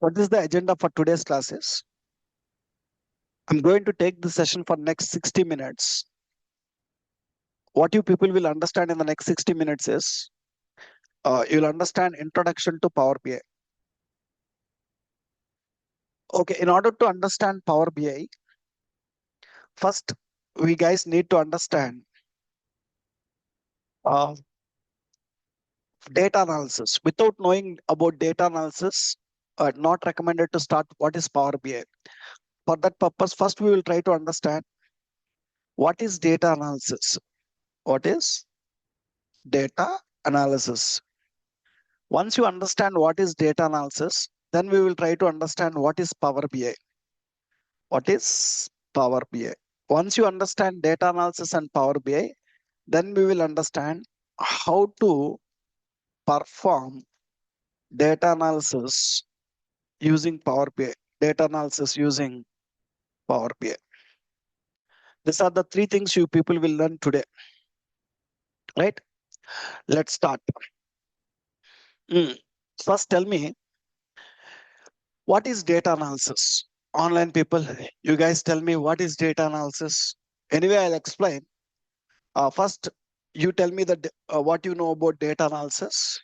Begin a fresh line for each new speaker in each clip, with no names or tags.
What is the agenda for today's classes? I'm going to take the session for next 60 minutes. What you people will understand in the next 60 minutes is, you'll understand introduction to Power BI. Okay, in order to understand Power BI, first we guys need to understand uh, data analysis. Without knowing about data analysis, not recommended to start what is Power BI. For that purpose, first we will try to understand what is data analysis. What is data analysis? Once you understand what is data analysis, then we will try to understand what is Power BI. What is Power BI? Once you understand data analysis and Power BI, then we will understand how to perform data analysis using Power BI. Data analysis using Power BI. These are the three things you people will learn today. Right? Let's start. First, tell me, what is data analysis? Online people, you guys tell me what is data analysis. Anyway, I'll explain. First, you tell me that what you know about data analysis.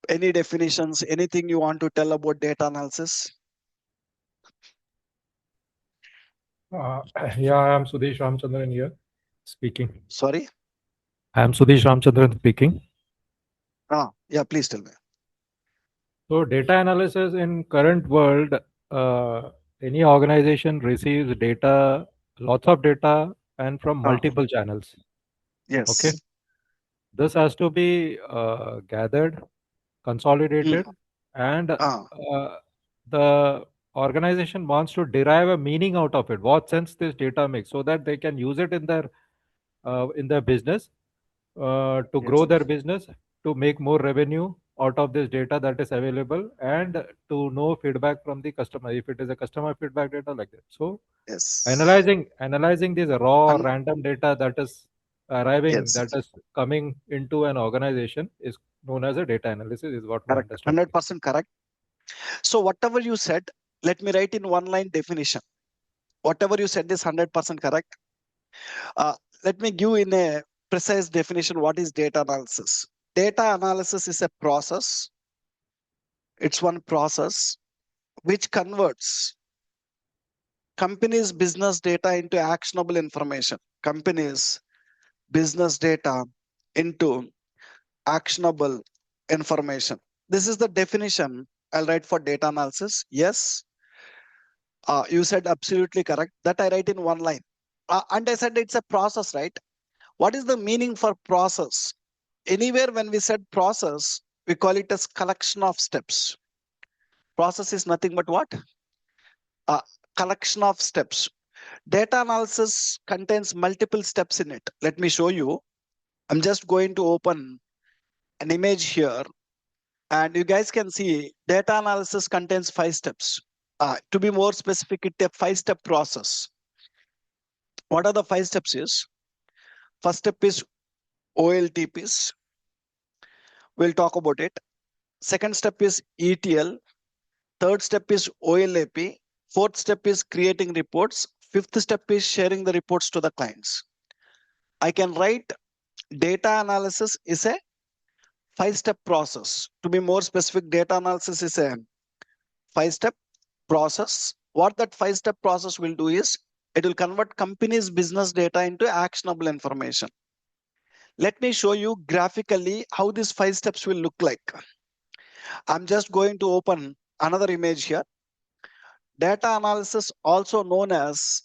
Any definitions, anything you want to tell about data analysis?
Yeah, I am Sudesh Ramchandran here speaking.
Sorry?
I am Sudesh Ramchandran speaking.
Yeah, please tell me.
So data analysis in current world, any organization receives data, lots of data and from multiple channels.
Yes.
Okay. This has to be gathered, consolidated, and the organization wants to derive a meaning out of it. What sense this data makes, so that they can use it in their business to grow their business, to make more revenue out of this data that is available, and to know feedback from the customer if it is a customer feedback data like that. So analyzing this raw random data that is arriving, that is coming into an organization, is known as a data analysis, is what my understanding.
100% correct. So whatever you said, let me write in one line definition. Whatever you said is 100% correct. Let me give in a precise definition what is data analysis. Data analysis is a process. It's one process which converts companies' business data into actionable information. Companies' business data into actionable information. This is the definition I'll write for data analysis. Yes, you said absolutely correct. That I write in one line. And I said it's a process, right? What is the meaning for process? Anywhere when we said process, we call it as collection of steps. Process is nothing but what? A collection of steps. Data analysis contains multiple steps in it. Let me show you. I'm just going to open an image here, and you guys can see data analysis contains 5 steps. To be more specific, it's a 5-step process. What are the 5 steps is? First step is OLTPs. We'll talk about it. Second step is ETL. Third step is OLAP. Fourth step is creating reports. Fifth step is sharing the reports to the clients. I can write data analysis is a 5-step process. To be more specific, data analysis is a 5-step process. What that 5-step process will do is it will convert company's business data into actionable information. Let me show you graphically how these 5 steps will look like. I'm just going to open another image here. Data analysis, also known as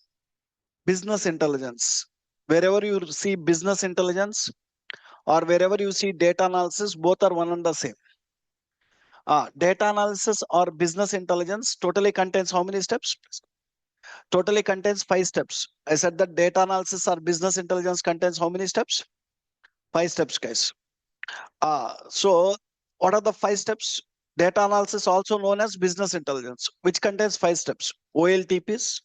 business intelligence. Wherever you see business intelligence or wherever you see data analysis, both are one and the same. Data analysis or business intelligence totally contains how many steps? Totally contains 5 steps. I said that data analysis or business intelligence contains how many steps? 5 steps, guys. So what are the 5 steps? Data analysis, also known as business intelligence, which contains 5 steps: OLTPs,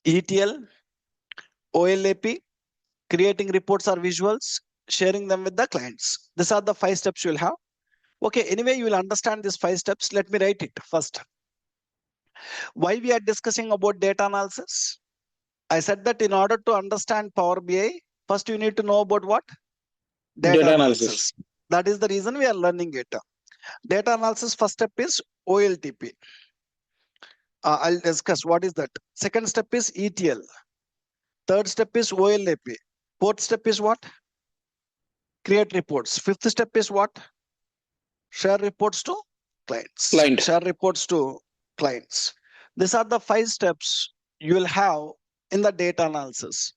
ETL, OLAP, creating reports or visuals, sharing them with the clients. These are the 5 steps you'll have. Okay, anyway, you will understand these 5 steps. Let me write it first. Why we are discussing about data analysis? I said that in order to understand Power BI, first you need to know about what? Data analysis. That is the reason we are learning it. Data analysis, first step is OLTP. I'll discuss what is that. Second step is ETL. Third step is OLAP. Fourth step is what? Create reports. Fifth step is what? Share reports to clients. Share reports to clients. These are the 5 steps you will have in the data analysis.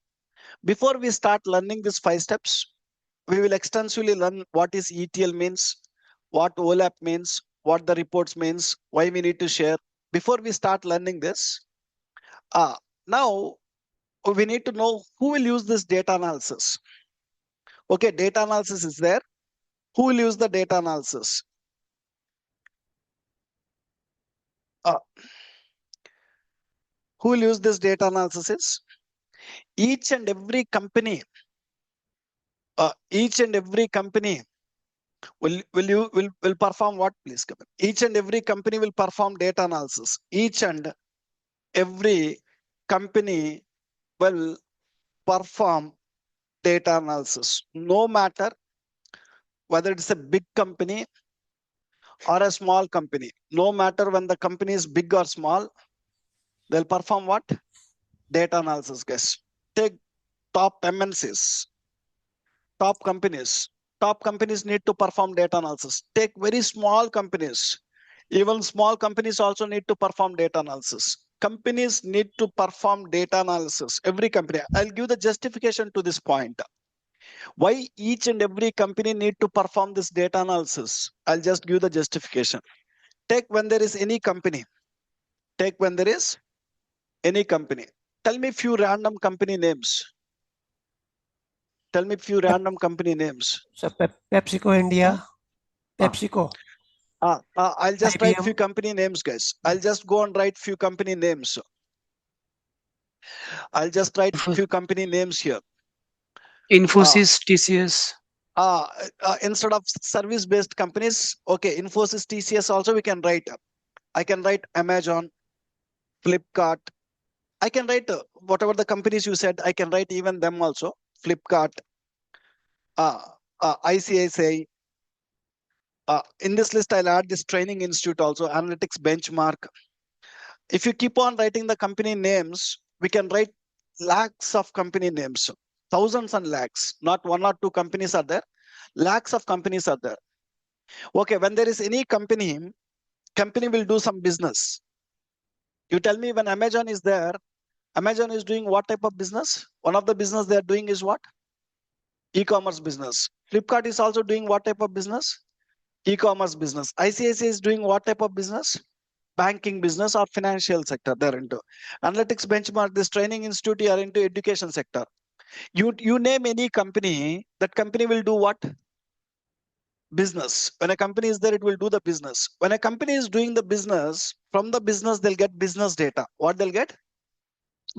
Before we start learning these 5 steps, we will extensively learn what is ETL means, what OLAP means, what the reports means, why we need to share. Before we start learning this, now we need to know who will use this data analysis. Okay, data analysis is there. Who will use the data analysis? Who will use this data analysis? Each and every company will perform what, please? Each and every company will perform data analysis. Each and every company will perform data analysis, no matter whether it's a big company or a small company. No matter when the company is big or small, they'll perform what? Data analysis, guys. Take top MNCs, top companies. Top companies need to perform data analysis. Take very small companies. Even small companies also need to perform data analysis. Companies need to perform data analysis. Every company. I'll give the justification to this point. Why each and every company need to perform this data analysis? I'll just give the justification. Take when there is any company. Take when there is any company. Tell me few random company names. Tell me few random company names.
So PepsiCo India, PepsiCo.
I'll just write few company names, guys. I'll just go and write few company names. I'll just write few company names here.
Infosys, TCS.
Instead of service-based companies, okay, Infosys, TCS also we can write. I can write Amazon, Flipkart. I can write whatever the companies you said. I can write even them also. Flipkart, ICICI. In this list, I'll add this training institute also, analytics benchmark. If you keep on writing the company names, we can write lakhs of company names, thousands and lakhs, not 1 or 2 companies are there, lakhs of companies are there. Okay, when there is any company will do some business. You tell me when Amazon is there, Amazon is doing what type of business? One of the business they are doing is what? E-commerce business. Flipkart is also doing what type of business? E-commerce business. ICICI is doing what type of business? Banking business or financial sector they're into. Analytics benchmark, this training institute are into education sector. You name any company, that company will do what? Business. When a company is there, it will do the business. When a company is doing the business, from the business, they'll get business data. What they'll get?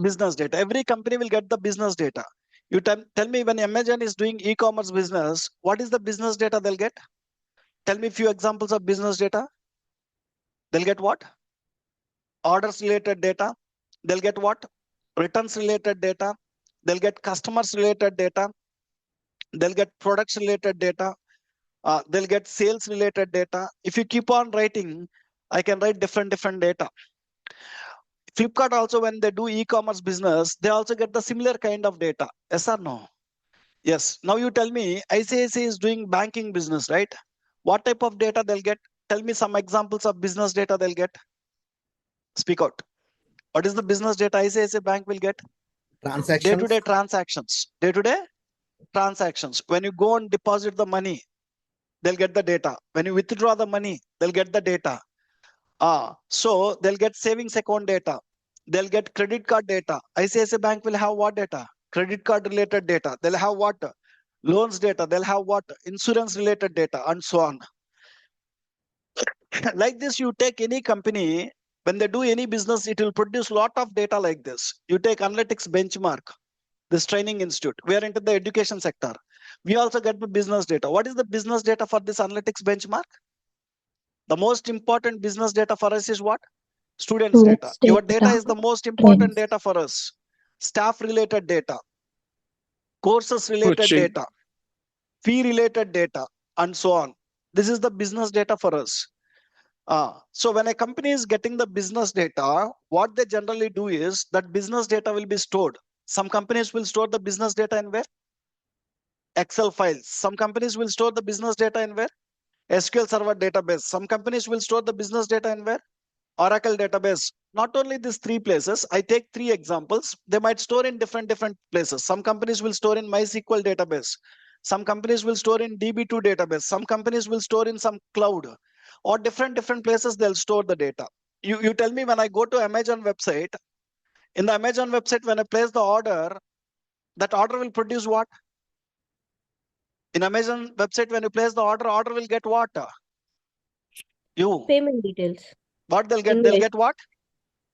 Business data. Every company will get the business data. You tell me when Amazon is doing e-commerce business, what is the business data they'll get? Tell me a few examples of business data. They'll get what? Orders related data. They'll get what? Returns related data. They'll get customers related data. They'll get products related data. They'll get sales related data. If you keep on writing, I can write different data. Flipkart also, when they do e-commerce business, they also get the similar kind of data. Yes or no? Yes. Now you tell me, ICICI is doing banking business, right? What type of data they'll get? Tell me some examples of business data they'll get. Speak out. What is the business data ICICI Bank will get?
Transactions.
Day-to-day transactions. Day-to-day transactions. When you go and deposit the money, they'll get the data. When you withdraw the money, they'll get the data. So they'll get savings account data. They'll get credit card data. ICICI Bank will have what data? Credit card related data. They'll have what? Loans data. They'll have what? Insurance related data, and so on. Like this, you take any company, when they do any business, it will produce a lot of data like this. You take analytics benchmark, this training institute. We are into the education sector. We also get the business data. What is the business data for this analytics benchmark? The most important business data for us is what? Students data. Your data is the most important data for us. Staff related data, courses related
Coaching.
data, fee related data, and so on. This is the business data for us. So when a company is getting the business data, what they generally do is that business data will be stored. Some companies will store the business data in where? Excel files. Some companies will store the business data in where? SQL Server database. Some companies will store the business data in where? Oracle database. Not only these three places, I take three examples. They might store in different places. Some companies will store in MySQL database. Some companies will store in DB2 database. Some companies will store in some cloud, or different places they'll store the data. You tell me, when I go to Amazon website, in the Amazon website, when I place the order, that order will produce what? In Amazon website, when you place the order will get what?
Payment details.
What they'll get?
Invoice.
They'll get what?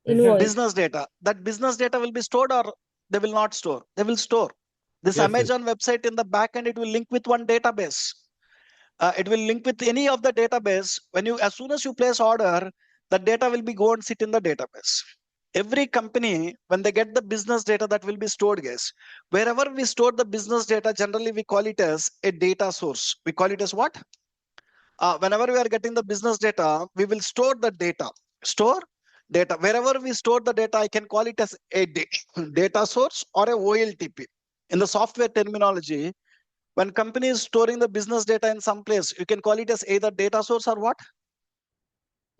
Invoice.
Business data. That business data will be stored, or they will not store? They will store. This
Yes,
Amazon website, in the back end, it will link with one database. It will link with any of the database. As soon as you place order, the data will be go and sit in the database. Every company, when they get the business data, that will be stored, guys. Wherever we store the business data, generally we call it as a data source. We call it as what? Whenever we are getting the business data, we will store the data. Store data. Wherever we store the data, I can call it as a data source or a OLTP. In the software terminology, when company is storing the business data in some place, you can call it as either data source or what?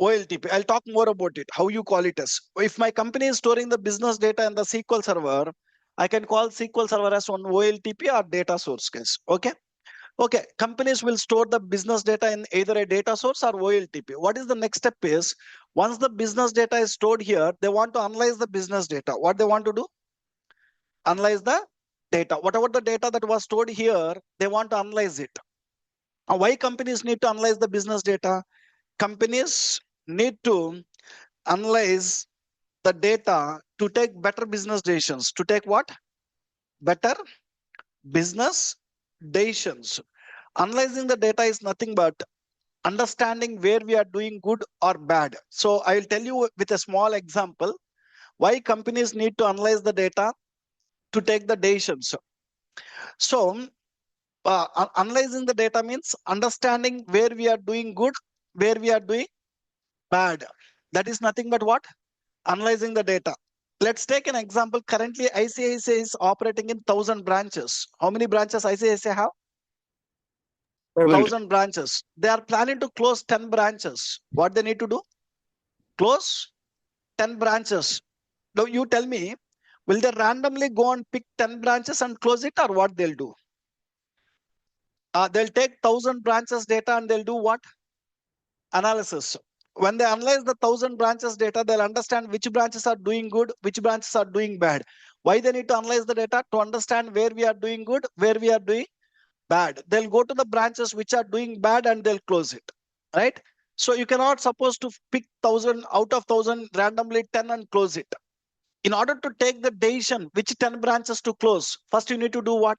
OLTP. I'll talk more about it, how you call it as. If my company is storing the business data in the SQL server, I can call SQL server as one OLTP or data source, guys. Okay. Okay, companies will store the business data in either a data source or OLTP. What is the next step is, once the business data is stored here, they want to analyze the business data. What they want to do? Analyze the data. Whatever the data that was stored here, they want to analyze it. Why companies need to analyze the business data? Companies need to analyze the data to take better business decisions. To take what? Better business decisions. Analyzing the data is nothing but understanding where we are doing good or bad. So I will tell you with a small example why companies need to analyze the data to take the decisions. So analyzing the data means understanding where we are doing good, where we are doing bad. That is nothing but what? Analyzing the data. Let's take an example. Currently, ICICI is operating in 1,000 branches. How many branches ICICI have? 1,000 branches. They are planning to close 10 branches. What they need to do? Close 10 branches. Now you tell me, will they randomly go and pick 10 branches and close it, or what they'll do? They'll take 1,000 branches data and they'll do what? Analysis. When they analyze the 1,000 branches data, they'll understand which branches are doing good, which branches are doing bad. Why they need to analyze the data? To understand where we are doing good, where we are doing bad. They'll go to the branches which are doing bad and they'll close it, right? So you cannot suppose to pick 1,000 out of 1,000 randomly 10 and close it. In order to take the decision which 10 branches to close, first you need to do what?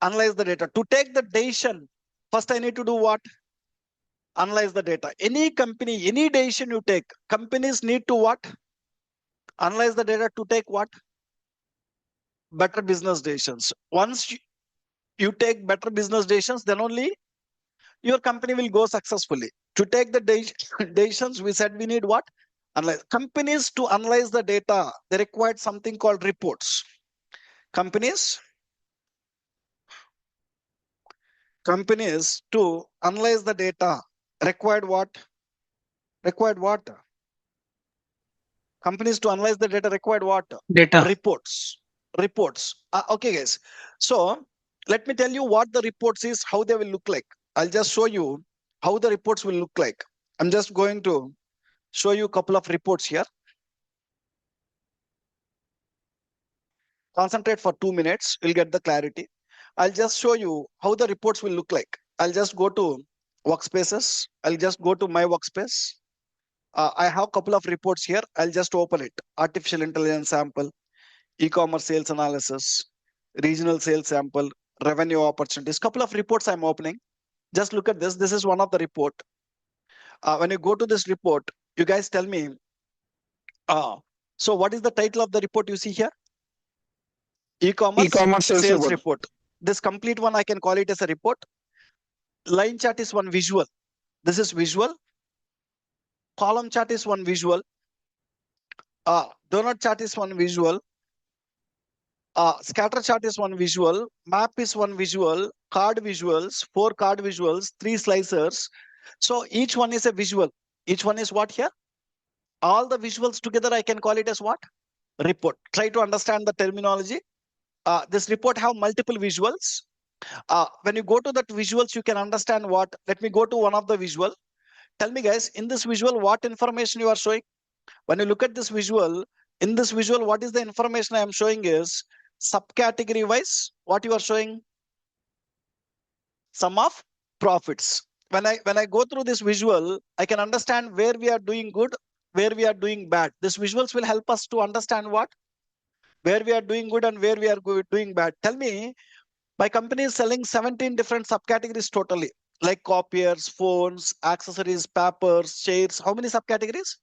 Analyze the data. To take the decision, first I need to do what? Analyze the data. Any company, any decision you take, companies need to what? Analyze the data to take what? Better business decisions. Once you take better business decisions, then only your company will go successfully. To take the decisions, we said we need what? Analyze. Companies, to analyze the data, they required something called reports. Companies to analyze the data required what? Required what? Companies to analyze the data required what?
Data.
Reports. Okay, guys. So let me tell you what the reports is, how they will look like. I'll just show you how the reports will look like. I'm just going to show you a couple of reports here. Concentrate for 2 minutes, you'll get the clarity. I'll just show you how the reports will look like. I'll just go to workspaces. I'll just go to my workspace. I have a couple of reports here. I'll just open it. Artificial intelligence sample, e-commerce sales analysis, regional sales sample, revenue opportunities. Couple of reports I'm opening. Just look at this. This is one of the report. When you go to this report, you guys tell me. So what is the title of the report you see here? E-commerce sales report. This complete one I can call it as a report. Line chart is one visual. This is visual. Column chart is one visual. Donut chart is one visual. Scatter chart is one visual. Map is one visual. Card visuals, 4 card visuals, 3 slicers. So each one is a visual. Each one is what here? All the visuals together I can call it as what? Report. Try to understand the terminology. This report have multiple visuals. When you go to that visuals, you can understand what. Let me go to one of the visual. Tell me guys, in this visual, what information you are showing? When you look at this visual, in this visual, what is the information I am showing is subcategory wise, what you are showing? Sum of profits. When I go through this visual, I can understand where we are doing good, where we are doing bad. These visuals will help us to understand what? Where we are doing good and where we are doing bad. Tell me, my company is selling 17 different subcategories totally, like copiers, phones, accessories, papers, chairs. How many subcategories?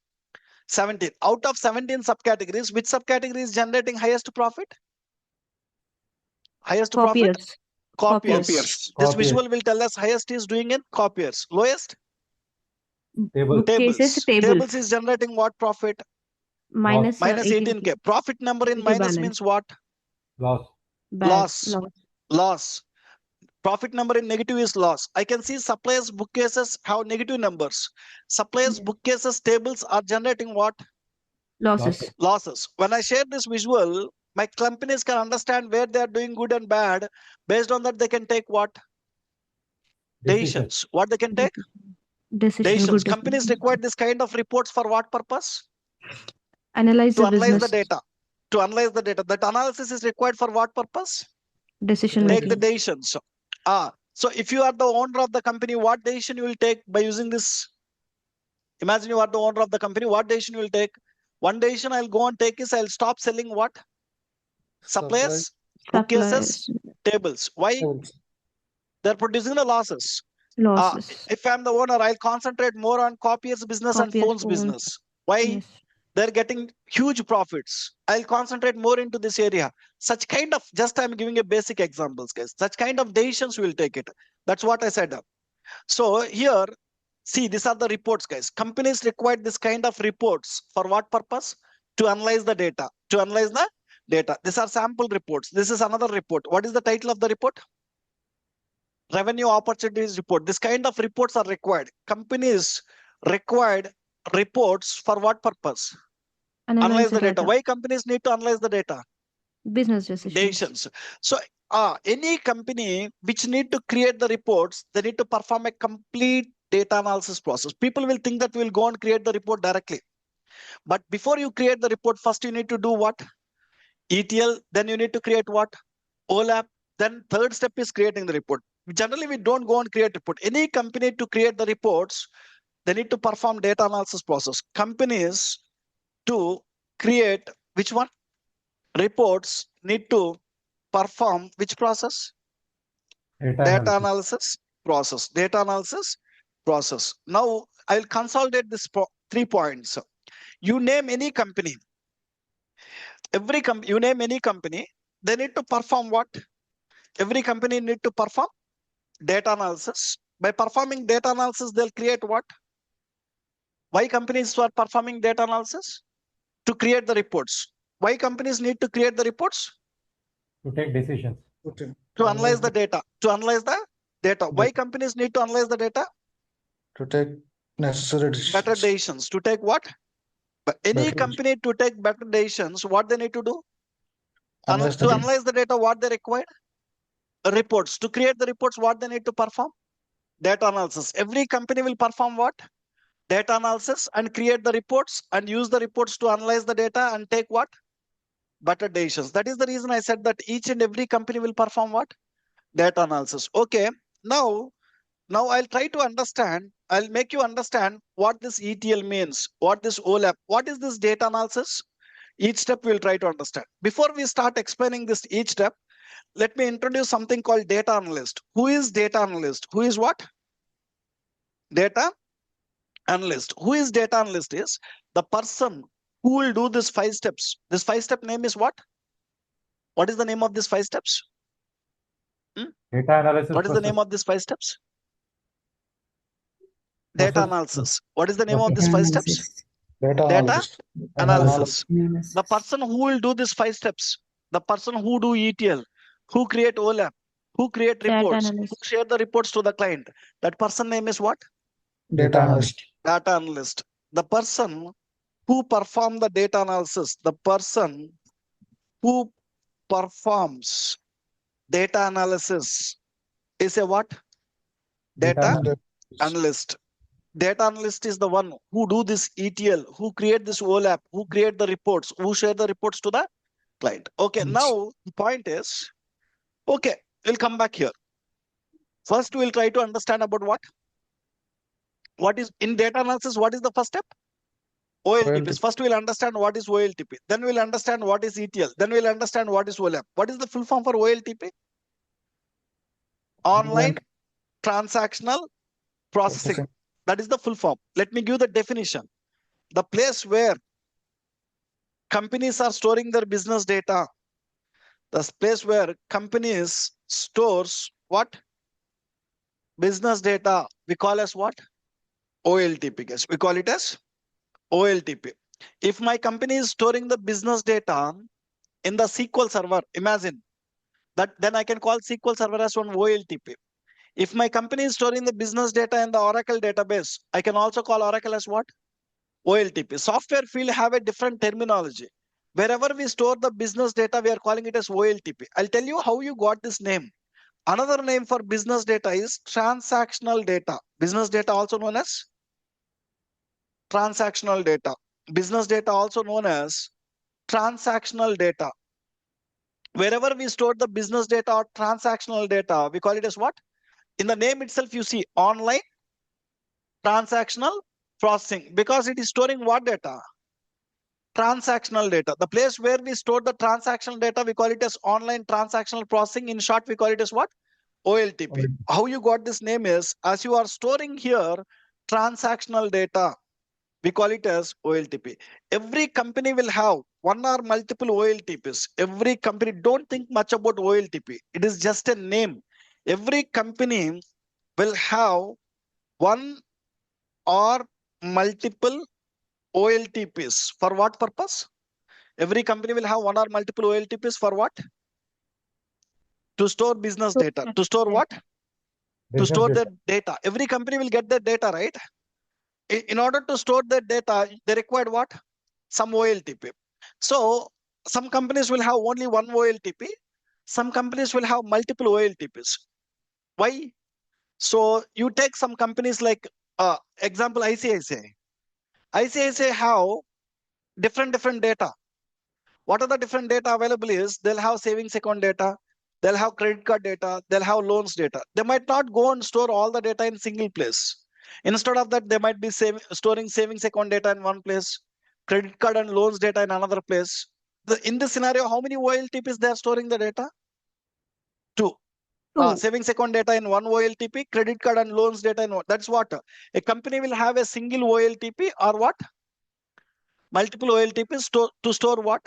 17. Out of 17 subcategories, which subcategory is generating highest profit? Highest profit?
Copiers.
Copiers. This
Copiers.
visual will tell us highest is doing in copiers. Lowest?
Table.
Bookcases,
Tables
tables.
is generating what profit?
Minus
Minus
18K.
18K. Profit number in
Negative
minus
balance.
means what?
Loss.
Bad.
Loss. Loss. Profit number in negative is loss. I can see suppliers bookcases have negative numbers. Suppliers
Yeah.
bookcases tables are generating what?
Losses.
Losses. When I share this visual, my companies can understand where they are doing good and bad. Based on that, they can take what? Decisions. What they can take?
Decision.
Decisions.
Good
Companies
decision.
require this kind of reports for what purpose?
Analyze
To
the
analyze the
business.
data. To analyze the data. That analysis is required for what purpose?
Decision
Take the
making.
decisions. So if you are the owner of the company, what decision you will take by using this? Imagine you are the owner of the company. What decision you will take? One decision I'll go and take is I'll stop selling what? Suppliers, bookcases, tables. Why? They're producing the losses.
Losses.
If I'm the owner, I'll concentrate more on copiers business and
Copiers,
phones
phones.
business. Why?
Yes.
They're getting huge profits. I'll concentrate more into this area. Such kind of, just I'm giving a basic examples, guys. Such kind of decisions will take it. That's what I said. So here, see, these are the reports, guys. Companies require this kind of reports for what purpose? To analyze the data. To analyze the data. These are sample reports. This is another report. What is the title of the report? Revenue opportunities report. This kind of reports are required. Companies required reports for what purpose? Analyze the data. Why companies need to analyze the data?
Business decisions.
So any company which need to create the reports, they need to perform a complete data analysis process. People will think that we'll go and create the report directly. But before you create the report, first you need to do what? ETL, then you need to create what? OLAP. Then third step is creating the report. Generally, we don't go and create report. Any company to create the reports, they need to perform data analysis process. Companies to create which one? Reports need to perform which process? Data analysis process. Data analysis process. Now I will consolidate this 3 points. You name any company. You name any company, they need to perform what? Every company need to perform data analysis. By performing data analysis, they'll create what? Why companies are performing data analysis? To create the reports. Why companies need to create the reports?
To take decisions.
To analyze the data. To analyze the data. Why companies need to analyze the data?
To take necessary decisions.
Better decisions. To take what? Any company to take better decisions, what they need to do? To analyze the data, what they require? Reports. To create the reports, what they need to perform? Data analysis. Every company will perform what? Data analysis and create the reports and use the reports to analyze the data and take what? Better decisions. That is the reason I said that each and every company will perform what? Data analysis. Okay. Now I'll try to understand. I'll make you understand what this ETL means, what this OLAP, what is this data analysis? Each step we'll try to understand. Before we start explaining this each step, Let me introduce something called data analyst. Who is data analyst? Who is what? Data analyst. Who is data analyst? Is the person who will do this 5 steps. This 5-step name is what? What is the name of this 5 steps?
Data analysis.
What is the name of this 5 steps? Data analysis. What is the name of this 5 steps?
Data
Data
analysis.
analysis. The person who will do these 5 steps, the person who do ETL, who create OLAP, who create
Data
reports, who
analyst.
share the reports to the client, that person name is what?
Data analyst.
Data analyst. The person who perform the data analysis, the person who performs data analysis is a what? Data analyst. Data analyst is the one who do this ETL, who create this OLAP, who create the reports, who share the reports to the client. Okay, now the point is, okay, we'll come back here. First, we'll try to understand about what? What is in data analysis? What is the first step? OLTP. First, we'll understand what is OLTP. Then we'll understand what is ETL. Then we'll understand what is OLAP. What is the full form for OLTP? Online transactional processing. That is the full form. Let me give the definition. The place where companies are storing their business data. The place where companies stores what? Business data. We call as what? OLTP, guys. We call it as OLTP. If my company is storing the business data in the SQL server, imagine that, then I can call SQL server as one OLTP. If my company is storing the business data in the Oracle database, I can also call Oracle as what? OLTP. Software field have a different terminology. Wherever we store the business data, we are calling it as OLTP. I'll tell you how you got this name. Another name for business data is transactional data. Business data also known as transactional data. Business data also known as transactional data. Wherever we store the business data or transactional data, we call it as what? In the name itself, you see online transactional processing, because it is storing what data? Transactional data. The place where we store the transactional data, we call it as online transactional processing. In short, we call it as what? OLTP. How you got this name is, as you are storing here transactional data, we call it as OLTP. Every company will have one or multiple OLTPs. Every company, don't think much about OLTP. It is just a name. Every company will have one or multiple OLTPs. For what purpose? Every company will have one or multiple OLTPs for what? To store business data. To store what? To store their data. Every company will get their data, right? In order to store that data, they required what? Some OLTP. So some companies will have only one OLTP. Some companies will have multiple OLTPs. Why? So you take some companies like, example, ICICI. ICICI have different data. What are the different data available is, they'll have savings account data, they'll have credit card data, they'll have loans data. They might not go and store all the data in single place. Instead of that, they might be storing savings account data in one place, credit card and loans data in another place. In this scenario, how many OLTPs they are storing the data? Two. Savings account data in one OLTP, credit card and loans data in one. That's what a company will have, a single OLTP or what? Multiple OLTPs to store what?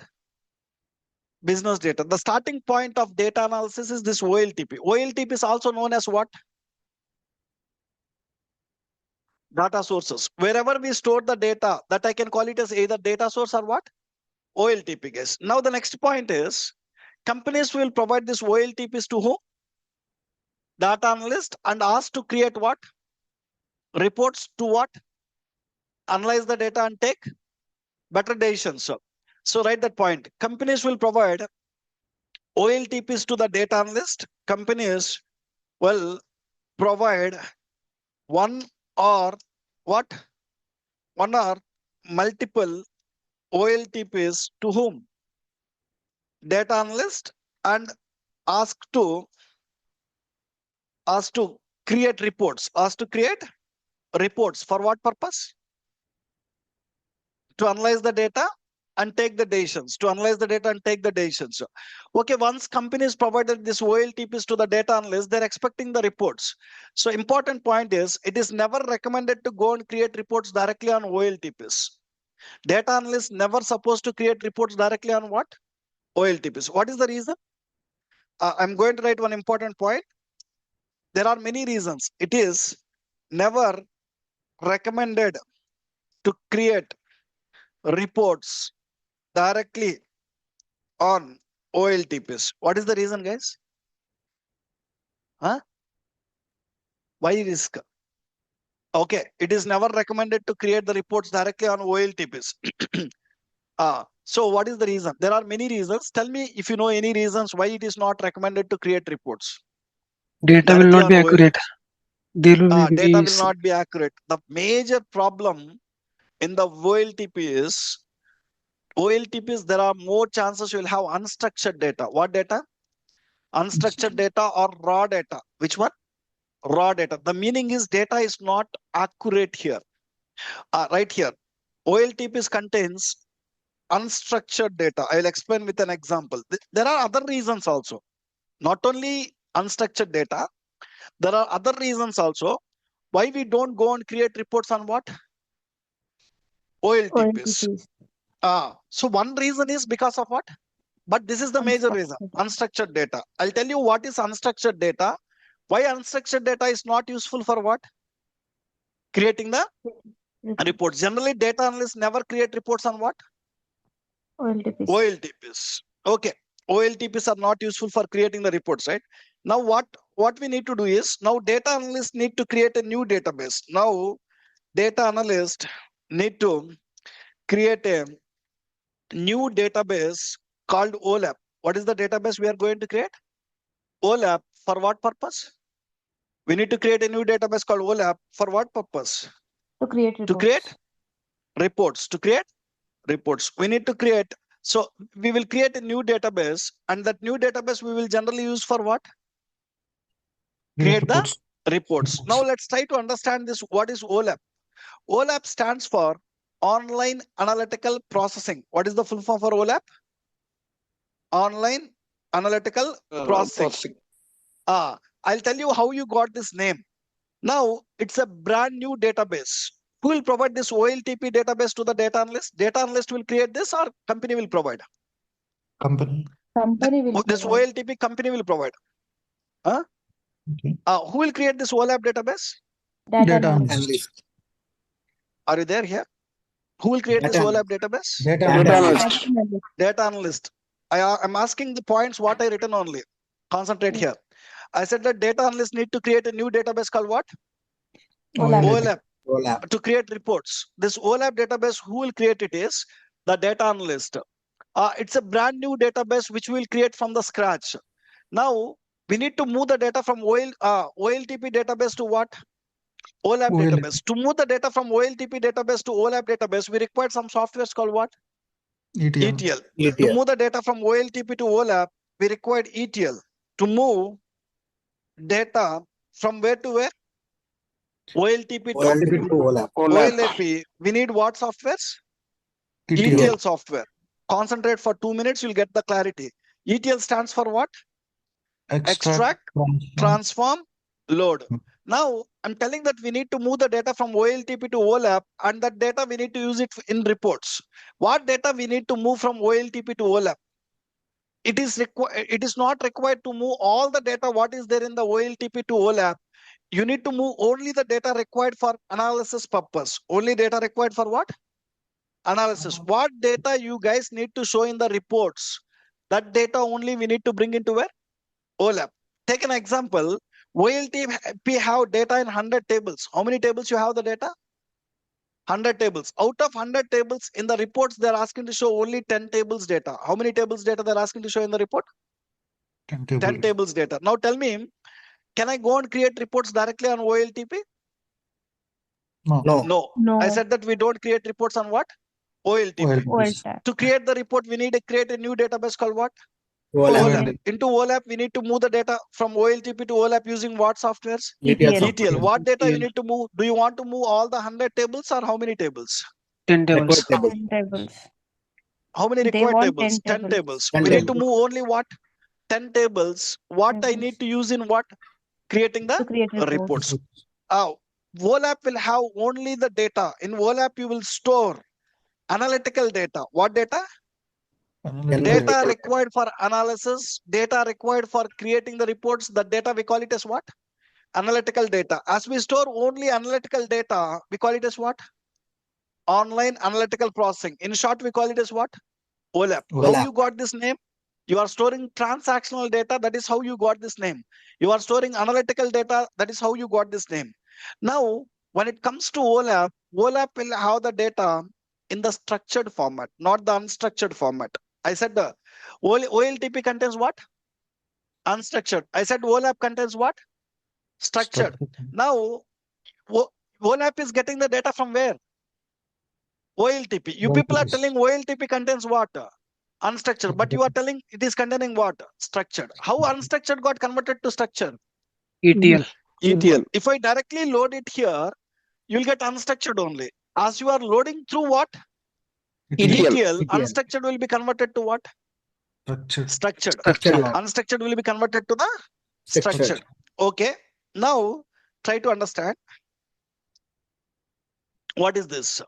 Business data. The starting point of data analysis is this OLTP. OLTP is also known as what? Data sources. Wherever we store the data, that I can call it as either data source or what? OLTP, guys. Now the next point is, companies will provide this OLTPs to who? Data analyst, and asked to create what? Reports to what? Analyze the data and take better decisions. So write that point. Companies will provide OLTPs to the data analyst. Companies will provide one or what? One or multiple OLTPs to whom? Data analyst, and ask to create reports. Ask to create reports for what purpose? To analyze the data and take the decisions, to analyze the data and take the decisions. Okay, once companies provided this OLTPs to the data analyst, they're expecting the reports. So important point is, it is never recommended to go and create reports directly on OLTPs. Data analysts never supposed to create reports directly on what? OLTPs. What is the reason? I'm going to write one important point. There are many reasons. It is never recommended to create reports directly on OLTPs. What is the reason, guys? Huh? Why risk? Okay, it is never recommended to create the reports directly on OLTPs. So what is the reason? There are many reasons. Tell me if you know any reasons why it is not recommended to create reports.
Data will
directly
not be
on
accurate. There will be
Data will not be accurate. The major problem in the OLTPs, there are more chances you will have unstructured data. What data? Unstructured data or raw data. Which one? Raw data. The meaning is data is not accurate here. Right here. OLTPs contains unstructured data. I will explain with an example. There are other reasons also. Not only unstructured data, there are other reasons also why we don't go and create reports on what? OLTPs. So one reason is because of what? But this is the major reason. Unstructured data. I'll tell you what is unstructured data. Why unstructured data is not useful for what? Creating the reports. Generally, data analysts never create reports on what? OLTPs. Okay. OLTPs are not useful for creating the reports, right? Now, what we need to do is, now data analysts need to create a new database. Now, data analysts need to create a new database called OLAP. What is the database we are going to create? OLAP. For what purpose? We need to create a new database called OLAP. For what purpose?
To create reports.
To create reports. To create reports. We need to create. So we will create a new database, and that new database we will generally use for what? Create the reports. Now let's try to understand this. What is OLAP? OLAP stands for Online Analytical Processing. What is the full form for OLAP? Online Analytical Processing. I'll tell you how you got this name. Now, it's a brand new database. Who will provide this OLTP database to the data analyst? Data analyst will create this, or company will provide?
Company.
Company will
This
provide.
OLTP company will provide. Huh?
Okay.
Who will create this OLAP database?
Data analyst.
Are you there here? Who will create this OLAP database?
Data
analyst.
Data analyst. I'm asking the points what I written only. Concentrate here. I said that data analysts need to create a new database called what? OLAP. To create reports. This OLAP database, who will create it is the data analyst. It's a brand new database which we will create from the scratch. Now, we need to move the data from OLTP database to what? OLAP database. To move the data from OLTP database to OLAP database, we require some softwares called what? ETL. To move the data from OLTP to OLAP, we required ETL. To move data from where to where? OLTP to OLAP. We need what softwares? ETL software. Concentrate for 2 minutes, you'll get the clarity. ETL stands for what? Extract, transform, load. Now, I'm telling that we need to move the data from OLTP to OLAP, and that data we need to use it in reports. What data we need to move from OLTP to OLAP? It is not required to move all the data what is there in the OLTP to OLAP. You need to move only the data required for analysis purpose. Only data required for what? Analysis. What data you guys need to show in the reports? That data only we need to bring into where? OLAP. Take an example. OLTP have data in 100 tables. How many tables you have the data? 100 tables. Out of 100 tables in the reports, they're asking to show only 10 tables data. How many tables data they're asking to show in the report? 10 tables data. Now tell me, can I go and create reports directly on OLTP? No. I said that we don't create reports on what? OLTP. To create the report, we need to create a new database called what? OLAP. Into OLAP, we need to move the data from OLTP to OLAP using what softwares? ETL. What data you need to move? Do you want to move all the 100 tables or how many tables?
10 tables.
10 tables.
How many
They
required
want
tables?
10
10
tables.
tables.
10
We need to
tables.
move only what? 10 tables. What I
Tables.
need to use in what? Creating
To
the
create
reports.
reports.
OLAP will have only the data. In OLAP, you will store analytical data. What data? Data required for analysis, data required for creating the reports. The data we call it as what? Analytical data. As we store only analytical data, we call it as what? Online analytical processing. In short, we call it as what? OLAP. How you got this name? You are storing transactional data. That is how you got this name. You are storing analytical data. That is how you got this name. Now, when it comes to OLAP, OLAP will have the data in the structured format, not the unstructured format. I said the OLTP contains what? Unstructured. I said OLAP contains what? Structured. Now, OLAP is getting the data from where? OLTP. You people are telling OLTP contains what? Unstructured. But you are telling it is containing what? Structured. How unstructured got converted to structured?
ETL.
ETL. If I directly load it here, you'll get unstructured only. As you are loading through what? ETL. Unstructured will be converted to what? Structured. Unstructured will be converted to the structured. Okay. Now try to understand what is this.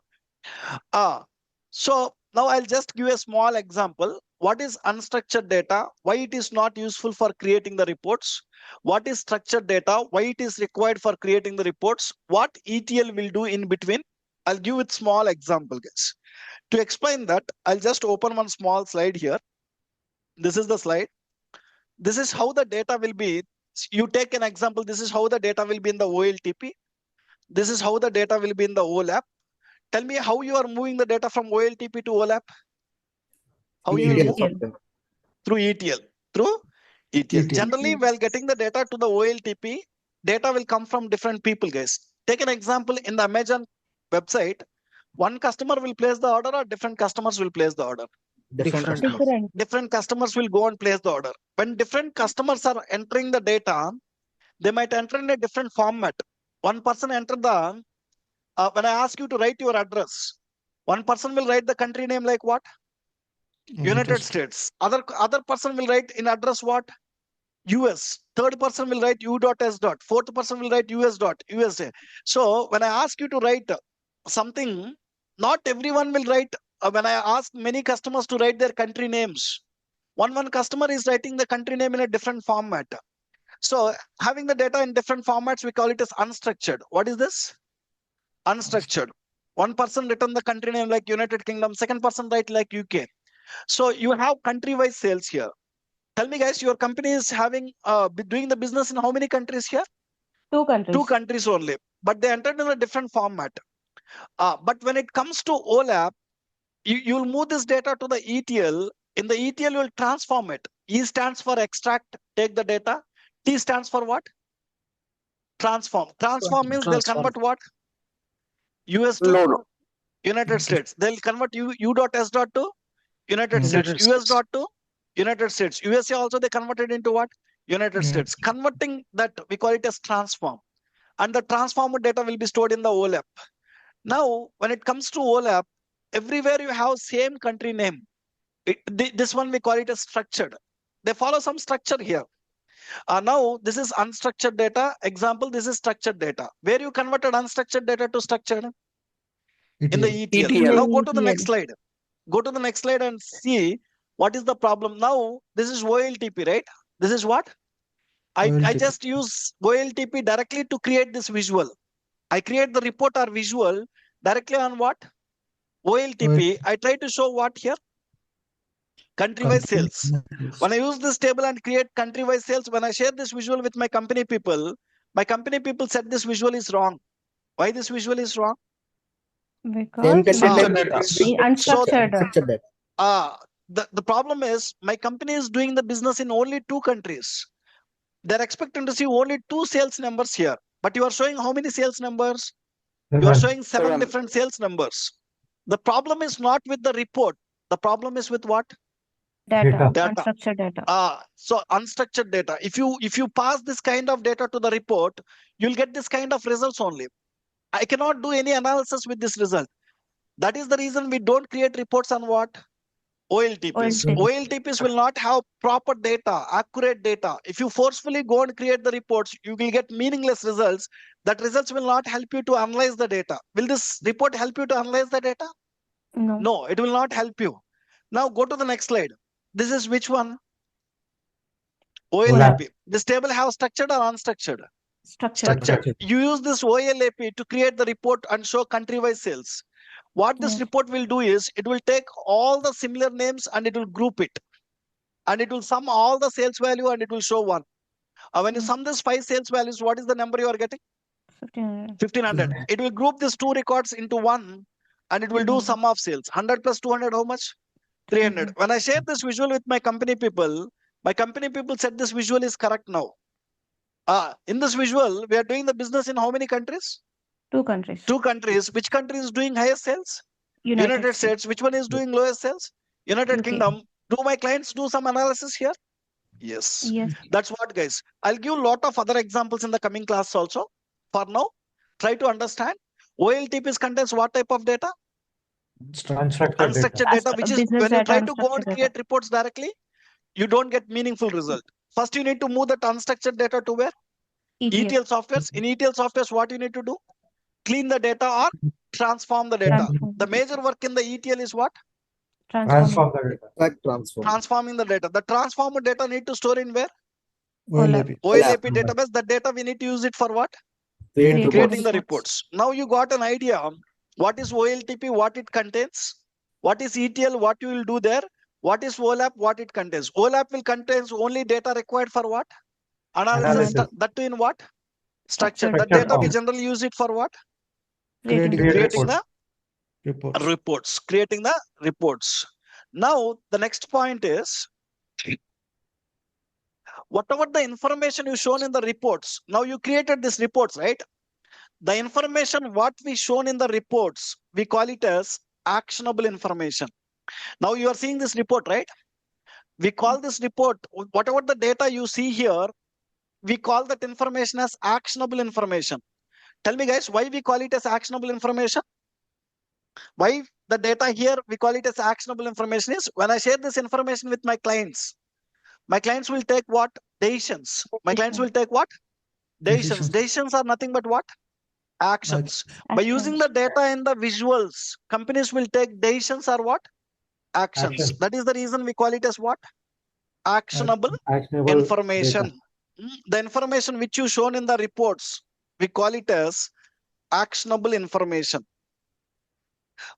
So now I'll just give a small example. What is unstructured data? Why it is not useful for creating the reports? What is structured data? Why it is required for creating the reports? What ETL will do in between? I'll give with small example, guys. To explain that, I'll just open one small slide here. This is the slide. This is how the data will be. You take an example. This is how the data will be in the OLTP. This is how the data will be in the OLAP. Tell me how you are moving the data from OLTP to OLAP. How you will move? Through ETL. Through ETL. Generally, while getting the data to the OLTP, data will come from different people, guys. Take an example in the Amazon website. One customer will place the order or different customers will place the order? Different customers will go and place the order. When different customers are entering the data, they might enter in a different format. One person enter the, when I ask you to write your address, one person will write the country name like what? United States. Other person will write in address what? US. Third person will write U.S. Fourth person will write US. USA. So when I ask you to write something, not everyone will write. When I ask many customers to write their country names, one customer is writing the country name in a different format. So having the data in different formats, we call it as unstructured. What is this? Unstructured. One person written the country name like United Kingdom, second person write like UK. So you have country-wise sales here. Tell me, guys, your company is having doing the business in how many countries here?
2 countries.
2 countries only, but they entered in a different format. But when it comes to OLAP, you'll move this data to the ETL. In the ETL, you'll transform it. E stands for extract, take the data. T stands for what? Transform. Transform means they'll convert what? US to United States. They'll convert U.S. to United States. US dot to United States. USA also they converted into what? United States. Converting that, we call it as transform. And the transformed data will be stored in the OLAP. Now, when it comes to OLAP, everywhere you have same country name. This one we call it as structured. They follow some structure here. Now, this is unstructured data. Example, this is structured data. Where you converted unstructured data to structured? In the ETL. Now go to the next slide. Go to the next slide and see what is the problem. Now, this is OLTP, right? This is what? I just use OLTP directly to create this visual. I create the report or visual directly on what? OLTP. I try to show what here? Country-wise sales. When I use this table and create country-wise sales, when I share this visual with my company people said this visual is wrong. Why this visual is wrong?
Because unstructured.
The problem is my company is doing the business in only 2 countries. They're expecting to see only 2 sales numbers here. But you are showing how many sales numbers? You are showing 7 different sales numbers. The problem is not with the report. The problem is with what?
Data. Unstructured data.
So unstructured data. If you pass this kind of data to the report, you'll get this kind of results only. I cannot do any analysis with this result. That is the reason we don't create reports on what? OLTPs. OLTPs will not have proper data, accurate data. If you forcefully go and create the reports, you will get meaningless results. That results will not help you to analyze the data. Will this report help you to analyze the data?
No.
No, it will not help you. Now go to the next slide. This is which one? OLAP. This table have structured or unstructured?
Structured.
You use this OLAP to create the report and show country-wise sales. What this
Yes.
report will do is, it will take all the similar names and it will group it. And it will sum all the sales value and it will show one. When you sum this 5 sales values, what is the number you are getting?
1500.
1500. It will group these 2 records into one and it will do sum of sales. 100 plus 200, how much? 300. When I share this visual with my company people said this visual is correct now. In this visual, we are doing the business in how many countries?
2 countries.
2 countries. Which country is doing highest sales? United States. Which one is doing lowest sales? United
UK.
Kingdom. Do my clients do some analysis here? Yes.
Yes.
That's what, guys. I'll give a lot of other examples in the coming class also. For now, try to understand. OLTPs contains what type of data? Unstructured data, which is
Business
when you
data,
try to go and
unstructured
create reports directly, you don't get meaningful result. First, you need to move that unstructured data to where? ETL softwares. In ETL softwares, what you need to do? Clean the data or transform the data. The major work in the ETL is what?
Transform
Transforming the data. The transformed data need to store in where?
OLAP.
OLAP database. The data we need to use it for what? Creating the reports. Now you got an idea. What is OLTP? What it contains? What is ETL? What you will do there? What is OLAP? What it contains? OLAP will contains only data required for what? Analysis. That too in what? Structure. That data we generally use it for what?
Creating
the reports. Creating the reports. Now the next point is, whatever the information you shown in the reports, now you created these reports, right? The information what we shown in the reports, we call it as actionable information. Now you are seeing this report, right? We call this report, whatever the data you see here, we call that information as actionable information. Tell me, guys, why we call it as actionable information? Why the data here we call it as actionable information is, when I share this information with my clients will take what? Decisions. My clients will take what? Decisions. Decisions are nothing but what? Actions. By using the data in the visuals, companies will take decisions or what? Actions. That is the reason we call it as what? Actionable information. The information which you shown in the reports, we call it as actionable information.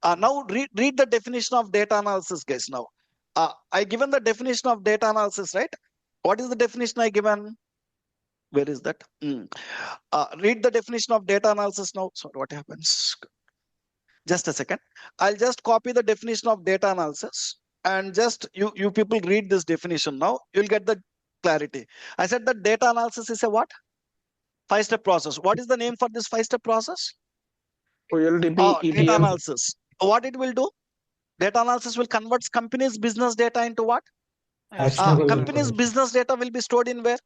Now read the definition of data analysis, guys. Now, I given the definition of data analysis, right? What is the definition I given? Where is that? Read the definition of data analysis now. Sorry, what happens? Just a second. I'll just copy the definition of data analysis and just you people read this definition now. You'll get the clarity. I said that data analysis is a what? 5-step process. What is the name for this 5-step process?
OLTP,
data analysis. What it will do? Data analysis will convert company's business data into what? Company's business data will be stored in where?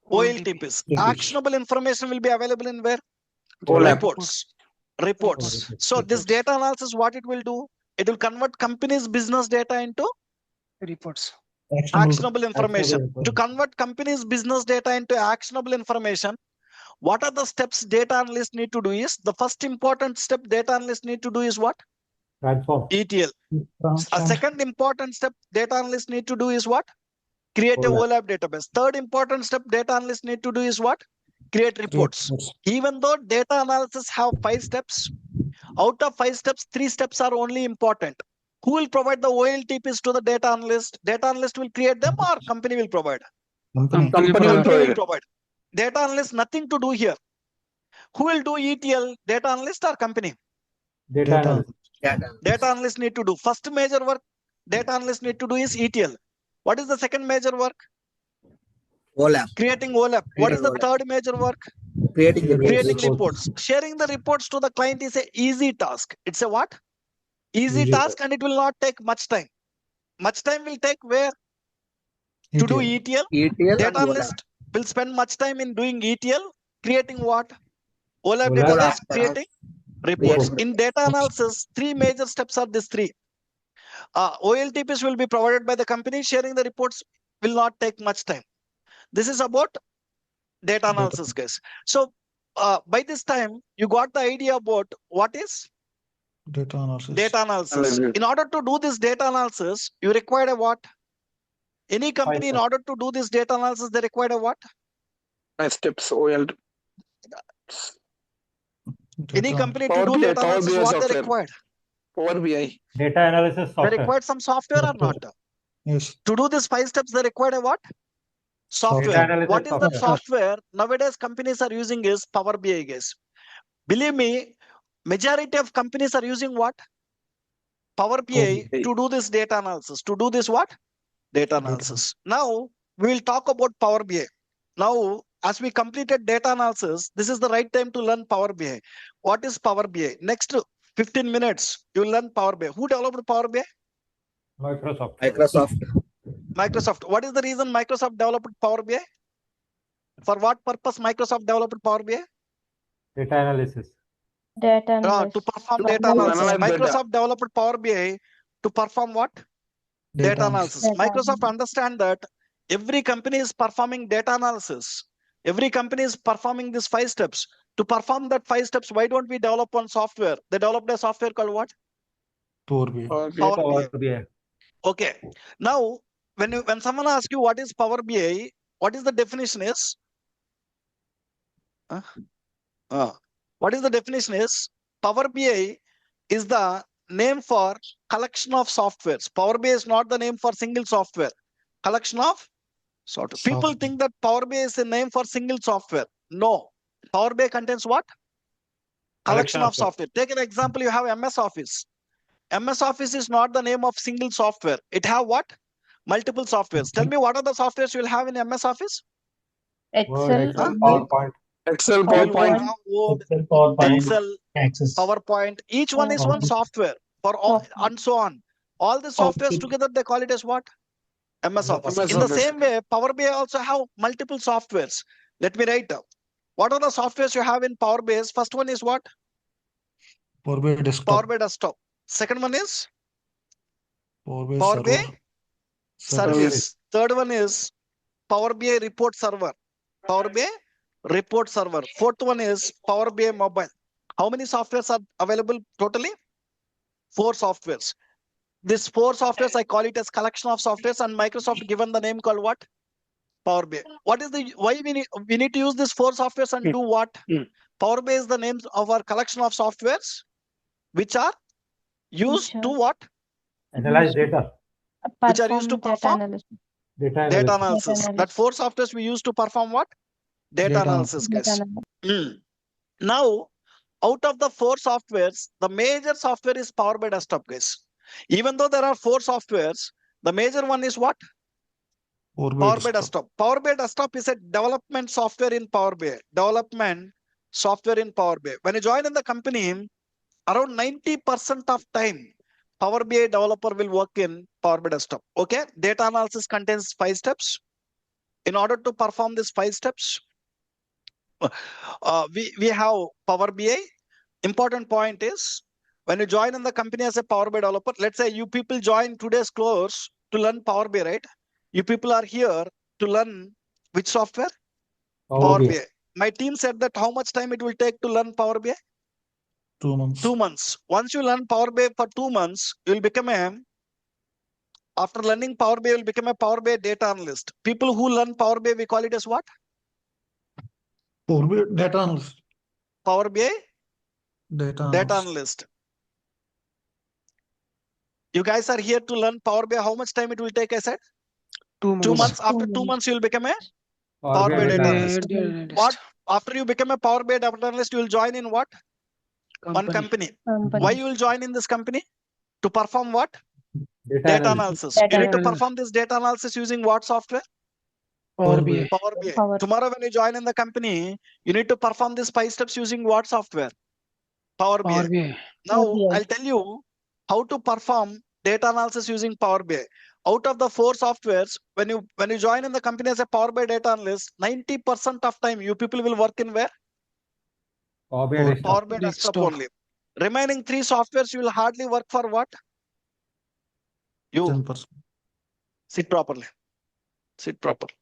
OLTPs. Actionable information will be available in where? Reports. So this data analysis, what it will do? It will convert company's business data into
reports.
Actionable information. To convert company's business data into actionable information, what are the steps data analysts need to do is, the first important step data analysts need to do is what?
Transform.
ETL. A second important step data analysts need to do is what? Create a OLAP database. Third important step data analysts need to do is what? Create reports. Even though data analysis have 5 steps, out of 5 steps, 3 steps are only important. Who will provide the OLTPs to the data analyst? Data analyst will create them or company will provide?
Company will provide.
Data analyst nothing to do here. Who will do ETL? Data analyst or company?
Data.
Data analyst need to do. First major work data analyst need to do is ETL. What is the second major work? Creating OLAP. What is the third major work? Creating reports. Sharing the reports to the client is a easy task. It's a what? Easy task, and it will not take much time. Much time will take where? To do ETL. Data analyst will spend much time in doing ETL, creating what? OLAP database, creating reports. In data analysis, 3 major steps are these 3. OLTPs will be provided by the company. Sharing the reports will not take much time. This is about data analysis, guys. So by this time, you got the idea about what is
Data analysis.
data analysis. In order to do this data analysis, you require a what? Any company, in order to do this data analysis, they require a what?
Steps OL.
Any company to do data analysis, what they required?
Power BI.
Data analysis
They
software.
required some software or not?
Yes.
To do these 5 steps, they required a what? Software.
Data analysis
What is that
software.
software nowadays companies are using is Power BI, guys. Believe me, majority of companies are using what? Power BI to do this data analysis. To do this what? Data analysis. Now, we will talk about Power BI. Now, as we completed data analysis, this is the right time to learn Power BI. What is Power BI? Next 15 minutes, you will learn Power BI. Who developed Power BI?
Microsoft.
Microsoft. What is the reason Microsoft developed Power BI? For what purpose Microsoft developed Power BI?
Data analysis.
Data analysis.
To perform
To
data
analyze
analysis.
data.
Microsoft developed Power BI to perform what? Data analysis.
Data
Microsoft
analysis.
understand that every company is performing data analysis. Every company is performing these 5 steps. To perform that 5 steps, why don't we develop one software? They developed a software called what?
Power BI.
Power
Power
BI.
BI.
Okay. Now, when someone asks you what is Power BI, what is the definition is? What is the definition is? Power BI is the name for collection of softwares. Power BI is not the name for single software. Collection of software. People think that Power BI is a name for single software. No. Power BI contains what? Collection of software. Take an example, you have MS Office. MS Office is not the name of single software. It have what? Multiple softwares. Tell me what are the softwares you will have in MS Office?
Excel.
PowerPoint.
Excel,
You will
PowerPoint.
have Word,
PowerPoint.
Excel,
Access.
PowerPoint. Each one is one software for all and so on. All the softwares together, they call it as what? MS Office.
MS
In the
Office.
same way, Power BI also have multiple softwares. Let me write down. What are the softwares you have in Power BI? First one is what?
Power BI desktop.
Power BI Desktop. Second one is
Power BI
Power BI
server.
Service. Third one is Power BI Report Server. Power BI Report Server. Fourth one is Power BI Mobile. How many softwares are available totally? 4 softwares. These 4 softwares, I call it as collection of softwares, and Microsoft given the name called what? Power BI. What is the why we need to use these 4 softwares and do what? Power BI is the names of our collection of softwares which are used to what?
Analyze data.
Which are used to perform
analysis.
data analysis. That 4 softwares we use to perform what? Data analysis, guys. Now, out of the 4 softwares, the major software is Power BI Desktop, guys. Even though there are 4 softwares, the major one is what? Power BI Desktop. Power BI Desktop is a development software in Power BI. Development software in Power BI. When you join in the company, around 90% of time, Power BI developer will work in Power BI Desktop. Okay. Data analysis contains 5 steps. In order to perform these 5 steps, we have Power BI. Important point is when you join in the company as a Power BI developer, let's say you people join today's course to learn Power BI, right? You people are here to learn which software? Power BI. My team said that how much time it will take to learn Power BI?
2 months.
2 months. Once you learn Power BI for 2 months, you will become after learning Power BI, you will become a Power BI data analyst. People who learn Power BI, we call it as what?
Power BI data analyst.
Power BI
Data
analyst. You guys are here to learn Power BI. How much time it will take, I said?
2
2 months. After 2 months, you will become a
Power
BI data
analyst.
analyst. What? After you become a Power BI data analyst, you will join in what? One company. Why you will join in this company? To perform what? Data analysis. You need to perform this data analysis using what software?
Power BI.
Power BI. Tomorrow when you join in the company, you need to perform these 5 steps using what software? Power BI. Now, I'll tell you how to perform data analysis using Power BI. Out of the 4 softwares, when you join in the company as a Power BI data analyst, 90% of time you people will work in where?
Power BI Desktop.
Power BI Desktop only. Remaining 3 softwares you will hardly work for what? You
10%.
sit properly. Sit properly.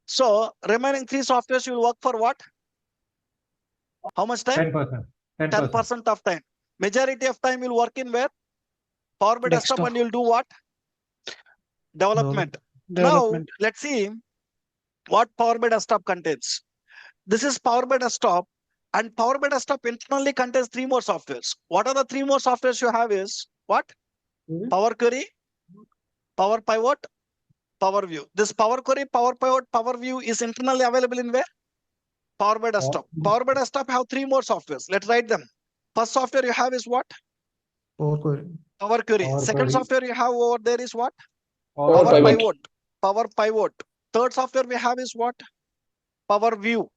So remaining 3 softwares you will work for what? How much time?
10%.
10% of time. Majority of time you'll work in where? Power BI desktop,
Desktop.
and you'll do what? Development. Now
Development.
let's see what Power BI desktop contains. This is Power BI desktop, and Power BI desktop internally contains 3 more softwares. What are the 3 more softwares you have is what? Power Query, Power Pivot, Power View. This Power Query, Power Pivot, Power View is internally available in where? Power BI desktop. Power BI desktop have 3 more softwares. Let's write them. First software you have is what?
Power query.
Power Query.
Power
Second
Query.
software you have over there is what?
Power
Power
Pivot.
Pivot. Power Pivot. Third software we have is what? Power View.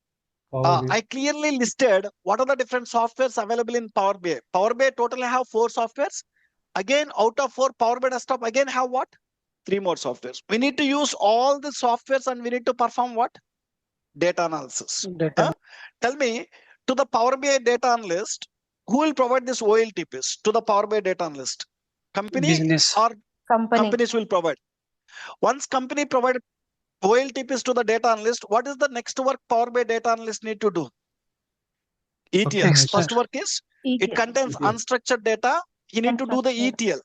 Power View.
I clearly listed what are the different softwares available in Power BI. Power BI totally have 4 softwares. Again, out of 4, Power BI desktop again have what? 3 more softwares. We need to use all the softwares and we need to perform what? Data analysis.
Data.
Tell me, to the Power BI data analyst, who will provide this OLTPs to the Power BI data analyst? Company
Business.
or
Company.
companies will provide? Once company provide OLTPs to the data analyst, what is the next work Power BI data analyst need to do? ETL.
Extract.
First work is, it contains unstructured data. You need to do the ETL.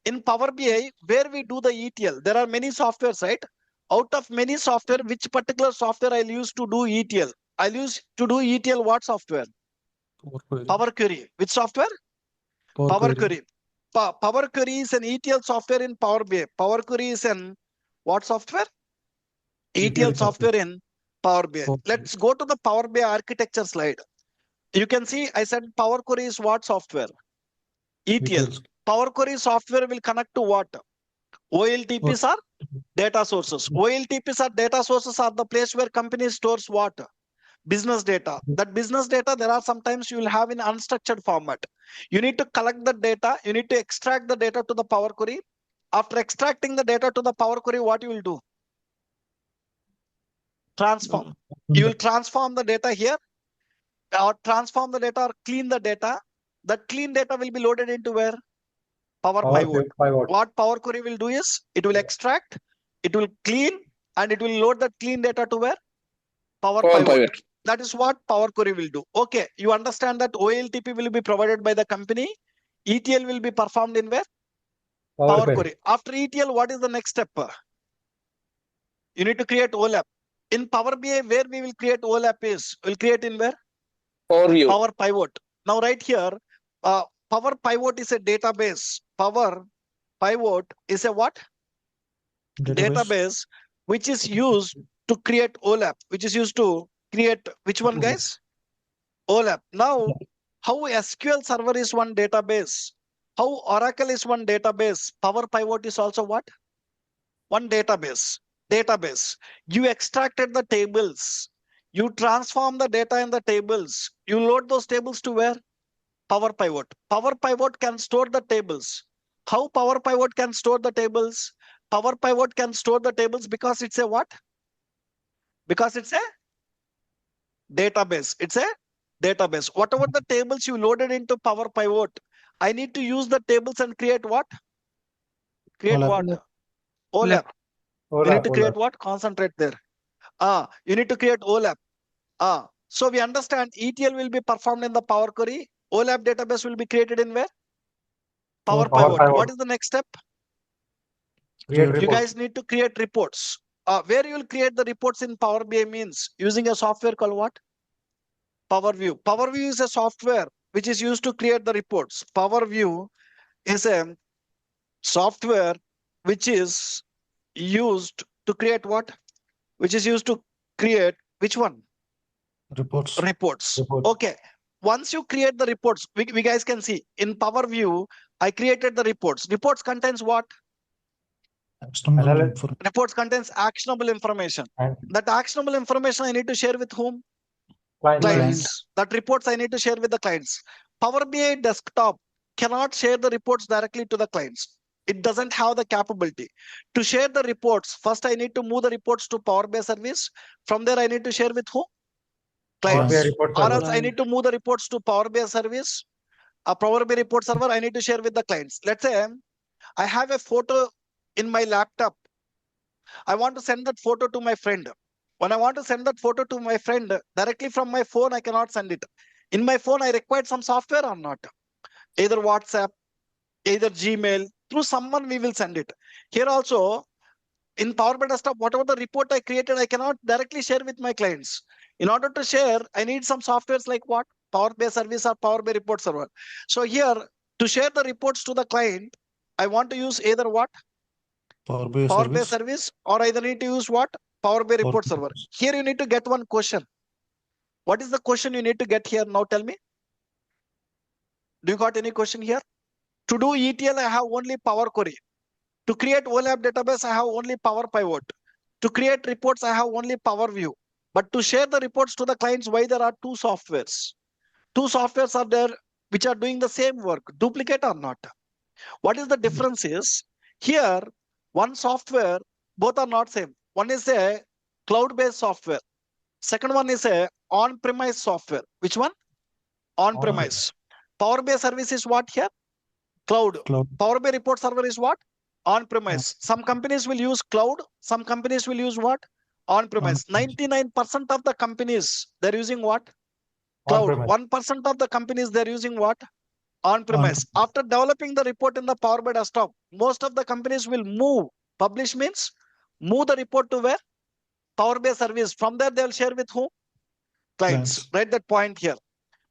In Power BI, where we do the ETL, there are many softwares, right? Out of many software, which particular software I'll use to do ETL? I'll use to do ETL what software?
Power query.
Power Query. Which software?
Power
Power
query.
Query. Power Query is an ETL software in Power BI. Power Query is an what software? ETL software in Power BI.
Power
Let's go to the Power BI architecture slide. You can see I said Power Query is what software? ETL.
ETL.
Power Query software will connect to what? OLTPs are data sources. OLTPs are data sources are the place where company stores what? Business data. That business data, there are sometimes you will have in unstructured format. You need to collect the data. You need to extract the data to the Power Query. After extracting the data to the Power Query, what you will do? Transform. You will transform the data here, or transform the data, or clean the data. That clean data will be loaded into where? Power Pivot. What Power Query will do is, it will extract, it will clean, and it will load that clean data to where? Power Pivot. That is what Power Query will do. Okay, you understand that OLTP will be provided by the company. ETL will be performed in where? Power Query. After ETL, what is the next step? You need to create OLAP. In Power BI, where we will create OLAP is, we'll create in where?
Power View.
Power Pivot. Now right here, Power Pivot is a database. Power Pivot is a what? Database which is used to create OLAP, which is used to create which one, guys? OLAP. Now, how SQL Server is one database, how Oracle is one database, Power Pivot is also what? One database. You extracted the tables. You transform the data in the tables. You load those tables to where? Power Pivot. Power Pivot can store the tables. How Power Pivot can store the tables? Power Pivot can store the tables because it's a what? Because it's a database. It's a database. Whatever the tables you loaded into Power Pivot, I need to use the tables and create what? Create
OLAP.
what? OLAP. You need to create what? Concentrate there. You need to create OLAP. So we understand ETL will be performed in the Power Query. OLAP database will be created in where? Power Pivot. What is the next step? You guys need to create reports. Where you will create the reports in Power BI means using a software called what? Power View. Power View is a software which is used to create the reports. Power View is a software which is used to create what? Which is used to create which one? Reports. Okay. Once you create the reports, we guys can see in Power View, I created the reports. Reports contains what? Reports contains actionable information. That actionable information I need to share with whom? Clients. That reports I need to share with the clients. Power BI desktop cannot share the reports directly to the clients. It doesn't have the capability. To share the reports, first I need to move the reports to Power BI service. From there I need to share with who? Clients. Or else I need to move the reports to Power BI service. a Power BI report server I need to share with the clients. Let's say I have a photo in my laptop. I want to send that photo to my friend. When I want to send that photo to my friend directly from my phone, I cannot send it. In my phone, I require some software or not. Either WhatsApp, either Gmail, through someone we will send it. Here also, in Power BI Desktop, whatever the report I created, I cannot directly share with my clients. In order to share, I need some softwares like what? Power BI Service or Power BI Report Server. So here, to share the reports to the client, I want to use either what?
Power BI
Power BI
service.
Service, or either need to use what? Power BI Report
BI
Server.
service.
Here you need to get one question. What is the question you need to get here? Now tell me. Do you got any question here? To do ETL, I have only Power Query. To create OLAP database, I have only Power Pivot. To create reports, I have only Power View. But to share the reports to the clients, why there are two softwares? Two softwares are there which are doing the same work, duplicate or not. What is the difference is, here, one software, both are not same. One is a cloud-based software. Second one is a on-premise software. Which one? On-premise. Power BI service is what here? Cloud.
Cloud.
Power BI report server is what? On-premise. Some companies will use cloud. Some companies will use what? On-premise. 99% of the companies, they're using what? Cloud.
On-premise.
1% of the companies, they're using what? On-premise. After developing the report in the Power BI Desktop, most of the companies will move. Publish means move the report to where? Power BI service. From there, they'll share with whom? Clients. Write that point here.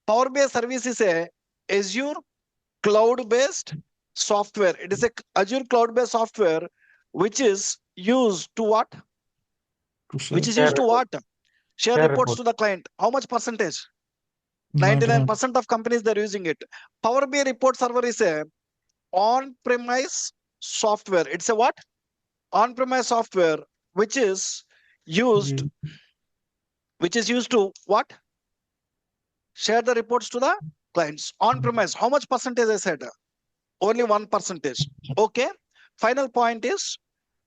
Power BI service is a Azure cloud-based software. It is a Azure cloud-based software which is used to what? Which is used to what? Share reports to the client. How much percentage? 99% of companies they're using it. Power BI report server is a on-premise software. It's a what? On-premise software which is used to what? Share the reports to the clients. On-premise. How much percentage I said? Only 1%. Okay. Final point is,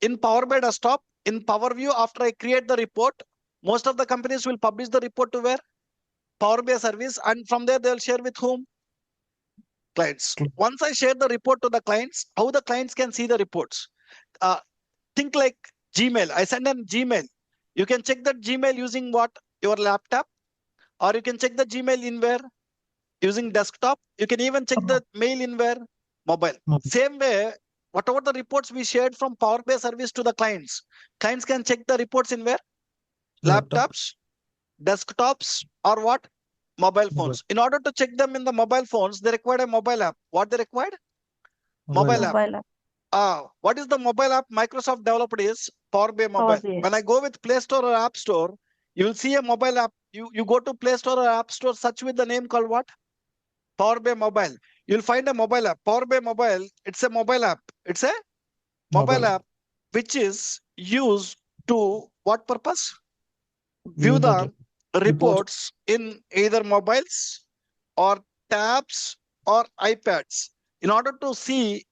in Power BI Desktop, in Power View, after I create the report, most of the companies will publish the report to where? Power BI service, and from there they'll share with whom? Clients. Once I share the report to the clients, how the clients can see the reports? Think like Gmail. I send them Gmail. You can check that Gmail using what? Your laptop, or you can check the Gmail in where? Using desktop. You can even check the mail in where? Mobile. Same way, whatever the reports we shared from Power BI service to the clients, clients can check the reports in where? Laptops, desktops, or what? Mobile phones. In order to check them in the mobile phones, they require a mobile app. What they required? Mobile app.
Mobile app.
What is the mobile app Microsoft developed is? Power BI
Power
Mobile.
BI.
When I go with Play Store or App Store, you will see a mobile app. You go to Play Store or App Store, search with the name called what? Power BI Mobile. You'll find a mobile app. Power BI Mobile, it's a mobile app. It's a mobile app which is used to what purpose? View the reports in either mobiles or tabs or iPads. In order to see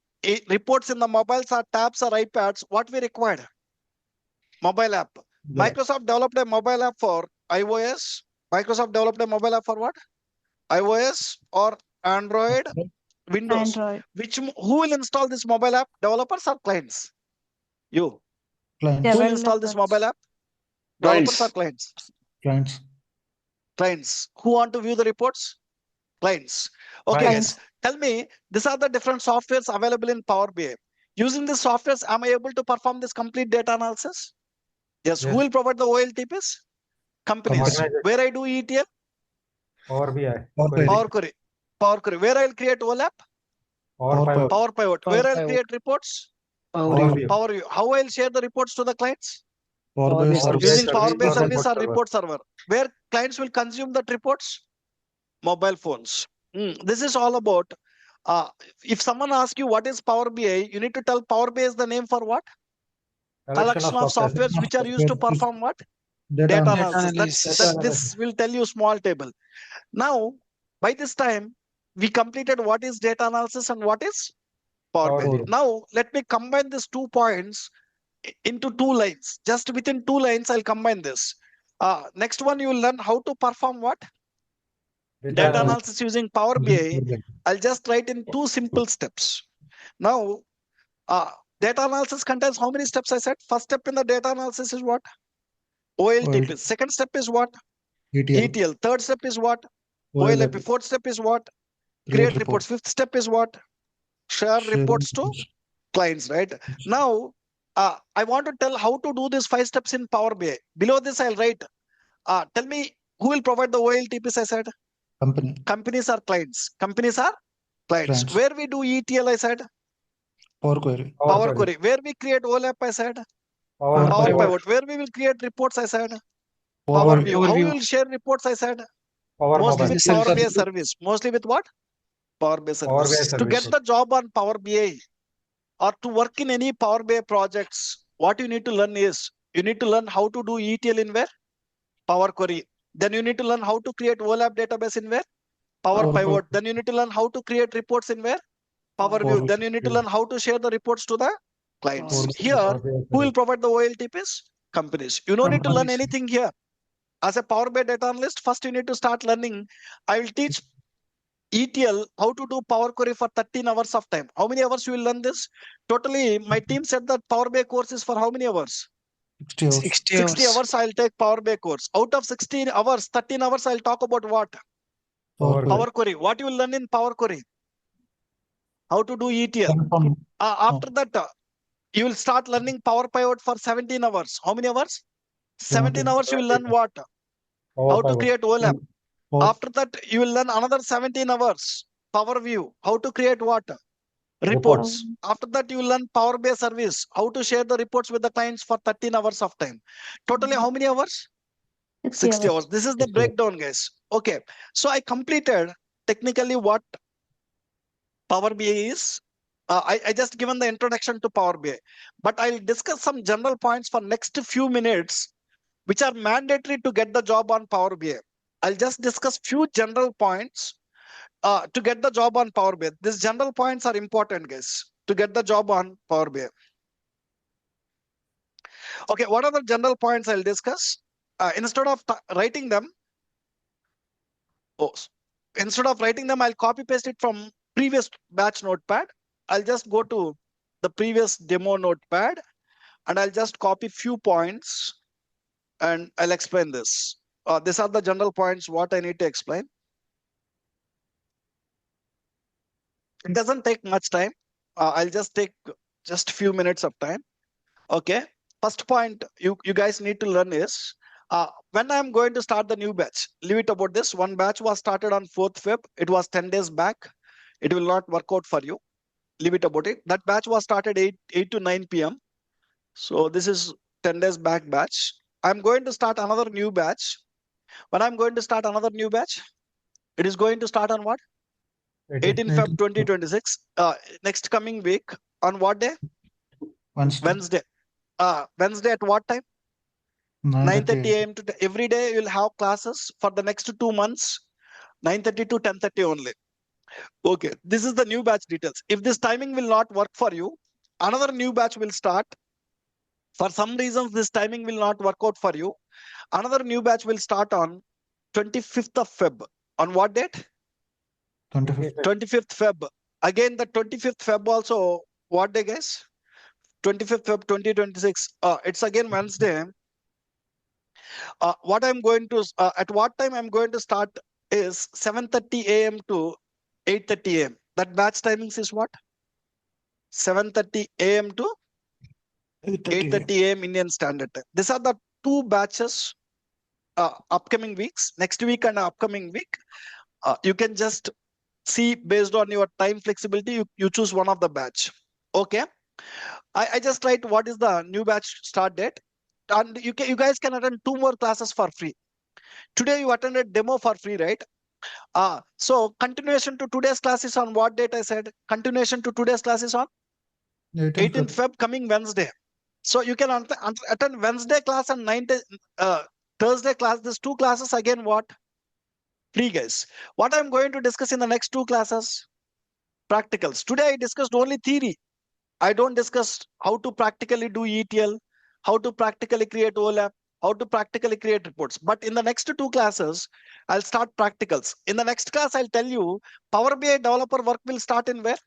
reports in the mobiles or tabs or iPads, what we required? Mobile app. Microsoft developed a mobile app for iOS. Microsoft developed a mobile app for what? iOS or Android, Windows.
Android.
Who will install this mobile app? Developers or clients? You. Who will install this mobile app? Developers or clients? Clients. Who want to view the reports? Clients. Okay,
Clients.
guys. Tell me, these are the different softwares available in Power BI. Using these softwares, am I able to perform this complete data analysis? Yes. Who will provide the OLTPs? Companies. Where I do ETL?
Power BI.
Power Query. Power Query. Where I'll create OLAP? Power Pivot. Where I'll create reports?
Power View.
Power View. How I'll share the reports to the clients?
Service.
Using Power BI
Service or
service or
report
report server. Where clients will consume that reports? Mobile phones. This is all about, if someone asks you what is Power BI, you need to tell Power BI is the name for what? Collection of softwares which are used to perform what? Data analysis. This will tell you small table. Now, by this time, we completed what is data analysis and what is Power BI. Now, let me combine these 2 points into 2 lines. Just within 2 lines, I'll combine this. Next one, you will learn how to perform what? Data analysis using Power BI, I'll just write in 2 simple steps. Now, data analysis contains how many steps I said? First step in the data analysis is what? OLTP. Second step is what? ETL. Third step is what? OLAP. Fourth step is what? Create reports. Fifth step is what? Share reports to clients, right? Now, I want to tell how to do these 5 steps in Power BI. Below this, I'll write, tell me who will provide the OLTPs, I said?
Company.
Companies are clients. Companies are clients.
Clients.
Where we do ETL, I said?
Power Query.
Power Query. Where we create OLAP, I said?
Power
Power
Pivot.
Pivot. Where we will create reports, I said?
Power
Power
View.
View. How we will share reports, I said? Mostly with Power BI service. Mostly with what? Power BI service. To get the job on Power BI or to work in any Power BI projects, what you need to learn is, you need to learn how to do ETL in where? Power Query. Then you need to learn how to create OLAP database in where? Power Pivot. Then you need to learn how to create reports in where? Power View. Then you need to learn how to share the reports to the clients. Here, who will provide the OLTPs? Companies. You don't need to learn anything here. As a Power BI data analyst, first you need to start learning. I will teach ETL how to do Power Query for 13 hours of time. How many hours you will learn this? Totally, my team said that Power BI course is for how many hours?
60 hours.
60 hours I'll take Power BI course. Out of 16 hours, 13 hours I'll talk about what? Power Query. What you will learn in Power Query? How to do ETL. After that, you will start learning Power Pivot for 17 hours. How many hours? 17 hours you will learn what? How to create OLAP. After that, you will learn another 17 hours. Power View. How to create what? Reports. After that, you will learn Power BI service. How to share the reports with the clients for 13 hours of time. Totally, how many hours? 60 hours. This is the breakdown, guys. Okay. So I completed technically what Power BI is. I just given the introduction to Power BI, but I'll discuss some general points for next few minutes, which are mandatory to get the job on Power BI. I'll just discuss few general points to get the job on Power BI. These general points are important, guys, to get the job on Power BI. Okay, what are the general points I'll discuss? Instead of writing them, I'll copy paste it from previous batch notepad. I'll just go to the previous demo notepad and I'll just copy few points and I'll explain this. These are the general points what I need to explain. It doesn't take much time. I'll just take just a few minutes of time. Okay. First point you guys need to learn is when I'm going to start the new batch, leave it about this. One batch was started on 4th Feb. It was 10 days back. It will not work out for you. Leave it about it. That batch was started 8 to 9 p.m. So this is 10 days back batch. I'm going to start another new batch. When I'm going to start another new batch, it is going to start on what? 18 Feb 2026. Next coming week on what day? Wednesday. Wednesday at what time? 9:30 a.m. to every day you'll have classes for the next 2 months, 9:30 to 10:30 only. Okay, this is the new batch details. If this timing will not work for you, another new batch will start. For some reasons, this timing will not work out for you. Another new batch will start on 25th of Feb. On what date? 25th Feb. Again, the 25th Feb also, what day, guys? 25th Feb 2026. It's again Wednesday. What I'm going to, at what time I'm going to start is 7:30 a.m. to 8:30 a.m. That batch timings is what? 7:30 a.m. to 8:30 a.m. Indian Standard Time. These are the 2 batches upcoming weeks. Next week and upcoming week. You can just see based on your time flexibility, you choose one of the batch. Okay. I just write what is the new batch start date. And you guys can attend 2 more classes for free. Today you attended demo for free, right? So continuation to today's class is on what date I said? Continuation to today's class is on 18th Feb coming Wednesday. So you can attend Wednesday class and Thursday class. These 2 classes again what? Free, guys. What I'm going to discuss in the next 2 classes? Practicals. Today I discussed only theory. I don't discuss how to practically do ETL, how to practically create OLAP, how to practically create reports. But in the next two classes, I'll start practicals. In the next class, I'll tell you Power BI developer work will start in where?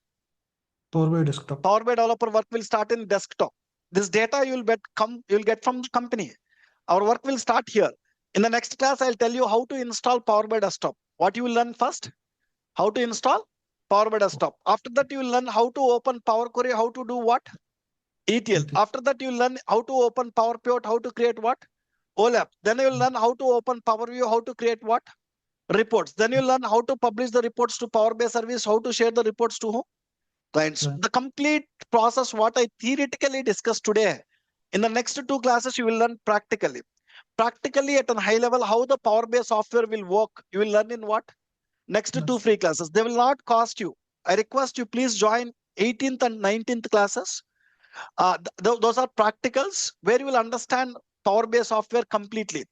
Power BI desktop.
Power BI developer work will start in desktop. This data you'll get from the company. Our work will start here. In the next class, I'll tell you how to install Power BI desktop. What you will learn first? How to install Power BI desktop. After that, you will learn how to open Power Query, how to do what? ETL. After that, you learn how to open Power Pivot, how to create what? OLAP. Then you will learn how to open Power View, how to create what? Reports. Then you learn how to publish the reports to Power BI service, how to share the reports to whom? Clients.
Right.
The complete process, what I theoretically discussed today, in the next two classes, you will learn practically. Practically at a high level, how the Power BI software will work. You will learn in what? Next two free classes. They will not cost you. I request you please join 18th and 19th classes. Those are practicals where you will understand Power BI software completely.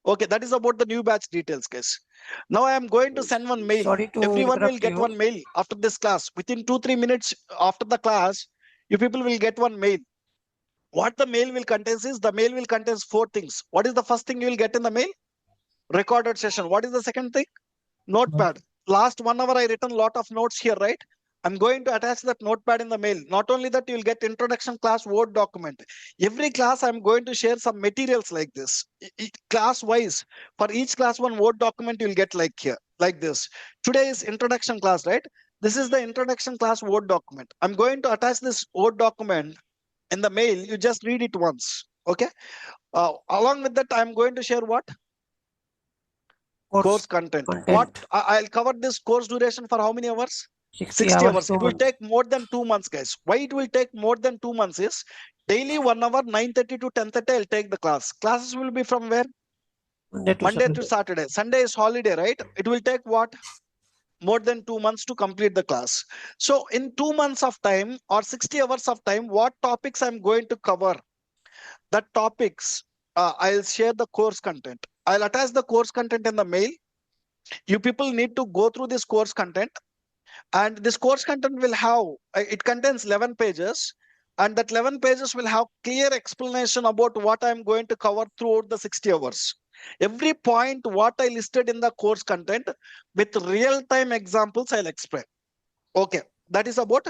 Okay, that is about the new batch details, guys. Now I am going to send one mail.
Sorry to
Everyone will
interrupt
get
you.
one mail after this class. Within 2-3 minutes after the class, you people will get one mail. What the mail will contain is, the mail will contain 4 things. What is the first thing you will get in the mail? Recorded session. What is the second thing? Notepad. Last 1 hour I written a lot of notes here, right? I'm going to attach that notepad in the mail. Not only that, you'll get introduction class Word document. Every class I'm going to share some materials like this. Class wise, for each class one Word document you'll get like here, like this. Today is introduction class, right? This is the introduction class Word document. I'm going to attach this Word document in the mail. You just read it once, okay? Along with that, I'm going to share what? Course content. What I'll cover this course duration for how many hours? 60 hours. It will take more than 2 months, guys. Why it will take more than 2 months is daily 1 hour, 9:30 to 10:30. I'll take the class. Classes will be from where? Monday to Saturday. Sunday is holiday, right? It will take what? More than 2 months to complete the class. So in 2 months of time or 60 hours of time, what topics I'm going to cover? The topics, I'll share the course content. I'll attach the course content in the mail. You people need to go through this course content, and this course content will have, it contains 11 pages, and that 11 pages will have clear explanation about what I'm going to cover throughout the 60 hours. Every point what I listed in the course content with real-time examples I'll explain. Okay, that is about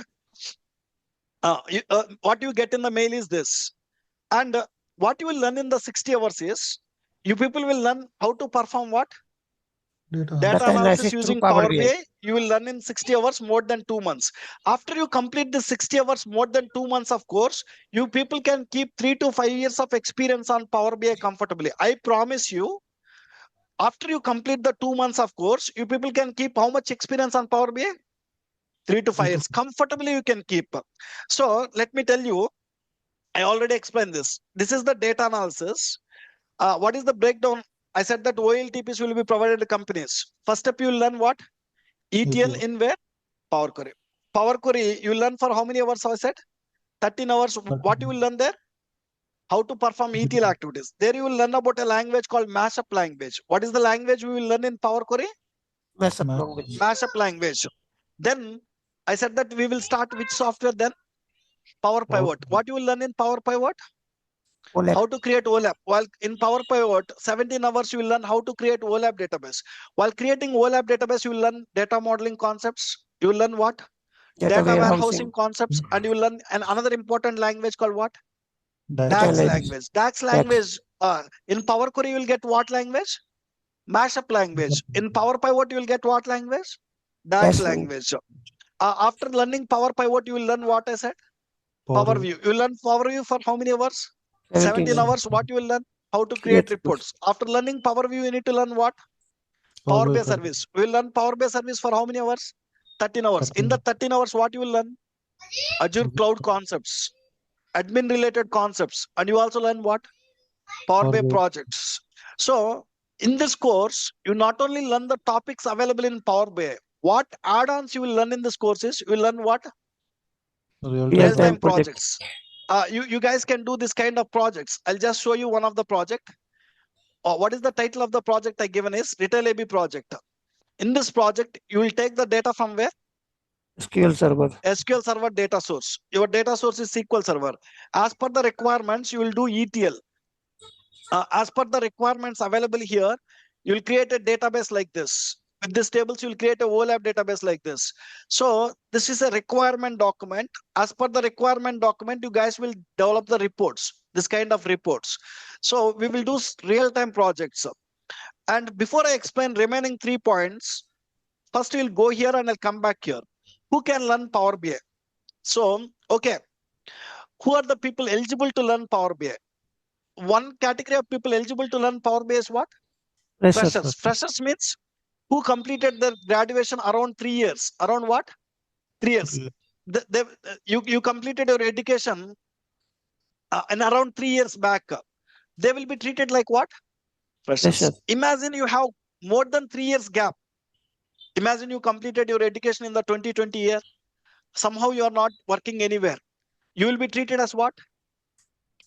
what you get in the mail is this. And what you will learn in the 60 hours is, you people will learn how to perform what? Data analysis using Power BI. You will learn in 60 hours, more than 2 months. After you complete the 60 hours, more than 2 months of course, you people can keep 3 to 5 years of experience on Power BI comfortably. I promise you, after you complete the 2 months of course, you people can keep how much experience on Power BI? 3 to 5 years. Comfortably you can keep. So let me tell you, I already explained this. This is the data analysis. What is the breakdown? I said that OLTPs will be provided to companies. First step, you will learn what? ETL in where? Power Query. Power Query, you learn for how many hours I said? 13 hours. What you will learn there? How to perform ETL activities. There you will learn about a language called mashup language. What is the language we will learn in Power Query?
Mashup language.
Mashup language. Then I said that we will start which software then? Power Pivot. What you will learn in Power Pivot?
OLAP.
How to create OLAP. While in Power Pivot, 17 hours you will learn how to create OLAP database. While creating OLAP database, you will learn data modeling concepts. You will learn what? Data warehousing concepts. And you will learn another important language called what? DAX language. DAX language. In Power Query, you will get what language? Mashup language. In Power Pivot, you will get what language? DAX language. After learning Power Pivot, you will learn what I said? Power View. You will learn Power View for how many hours? 17 hours. What you will learn? How to create reports. After learning Power View, you need to learn what? Power BI service. We will learn Power BI service for how many hours? 13 hours. In the 13 hours, what you will learn? Azure cloud concepts, admin related concepts. And you also learn what? Power BI projects. So in this course, you not only learn the topics available in Power BI, what add-ons you will learn in this course is, you will learn what? Real-time projects. You guys can do this kind of projects. I'll just show you one of the project. What is the title of the project I given is Retail AB project. In this project, you will take the data from where?
SQL Server.
SQL Server data source. Your data source is SQL Server. As per the requirements, you will do ETL. As per the requirements available here, you'll create a database like this. With these tables, you'll create a OLAP database like this. So this is a requirement document. As per the requirement document, you guys will develop the reports, this kind of reports. So we will do real-time projects. And before I explain remaining 3 points, first we'll go here and I'll come back here. Who can learn Power BI? So, okay. Who are the people eligible to learn Power BI? One category of people eligible to learn Power BI is what? Freshers. Freshers means who completed their graduation around 3 years. Around what? 3 years. You completed your education and around 3 years back. They will be treated like what? Freshers. Imagine you have more than 3 years gap. Imagine you completed your education in the 2020 year. Somehow you are not working anywhere. You will be treated as what?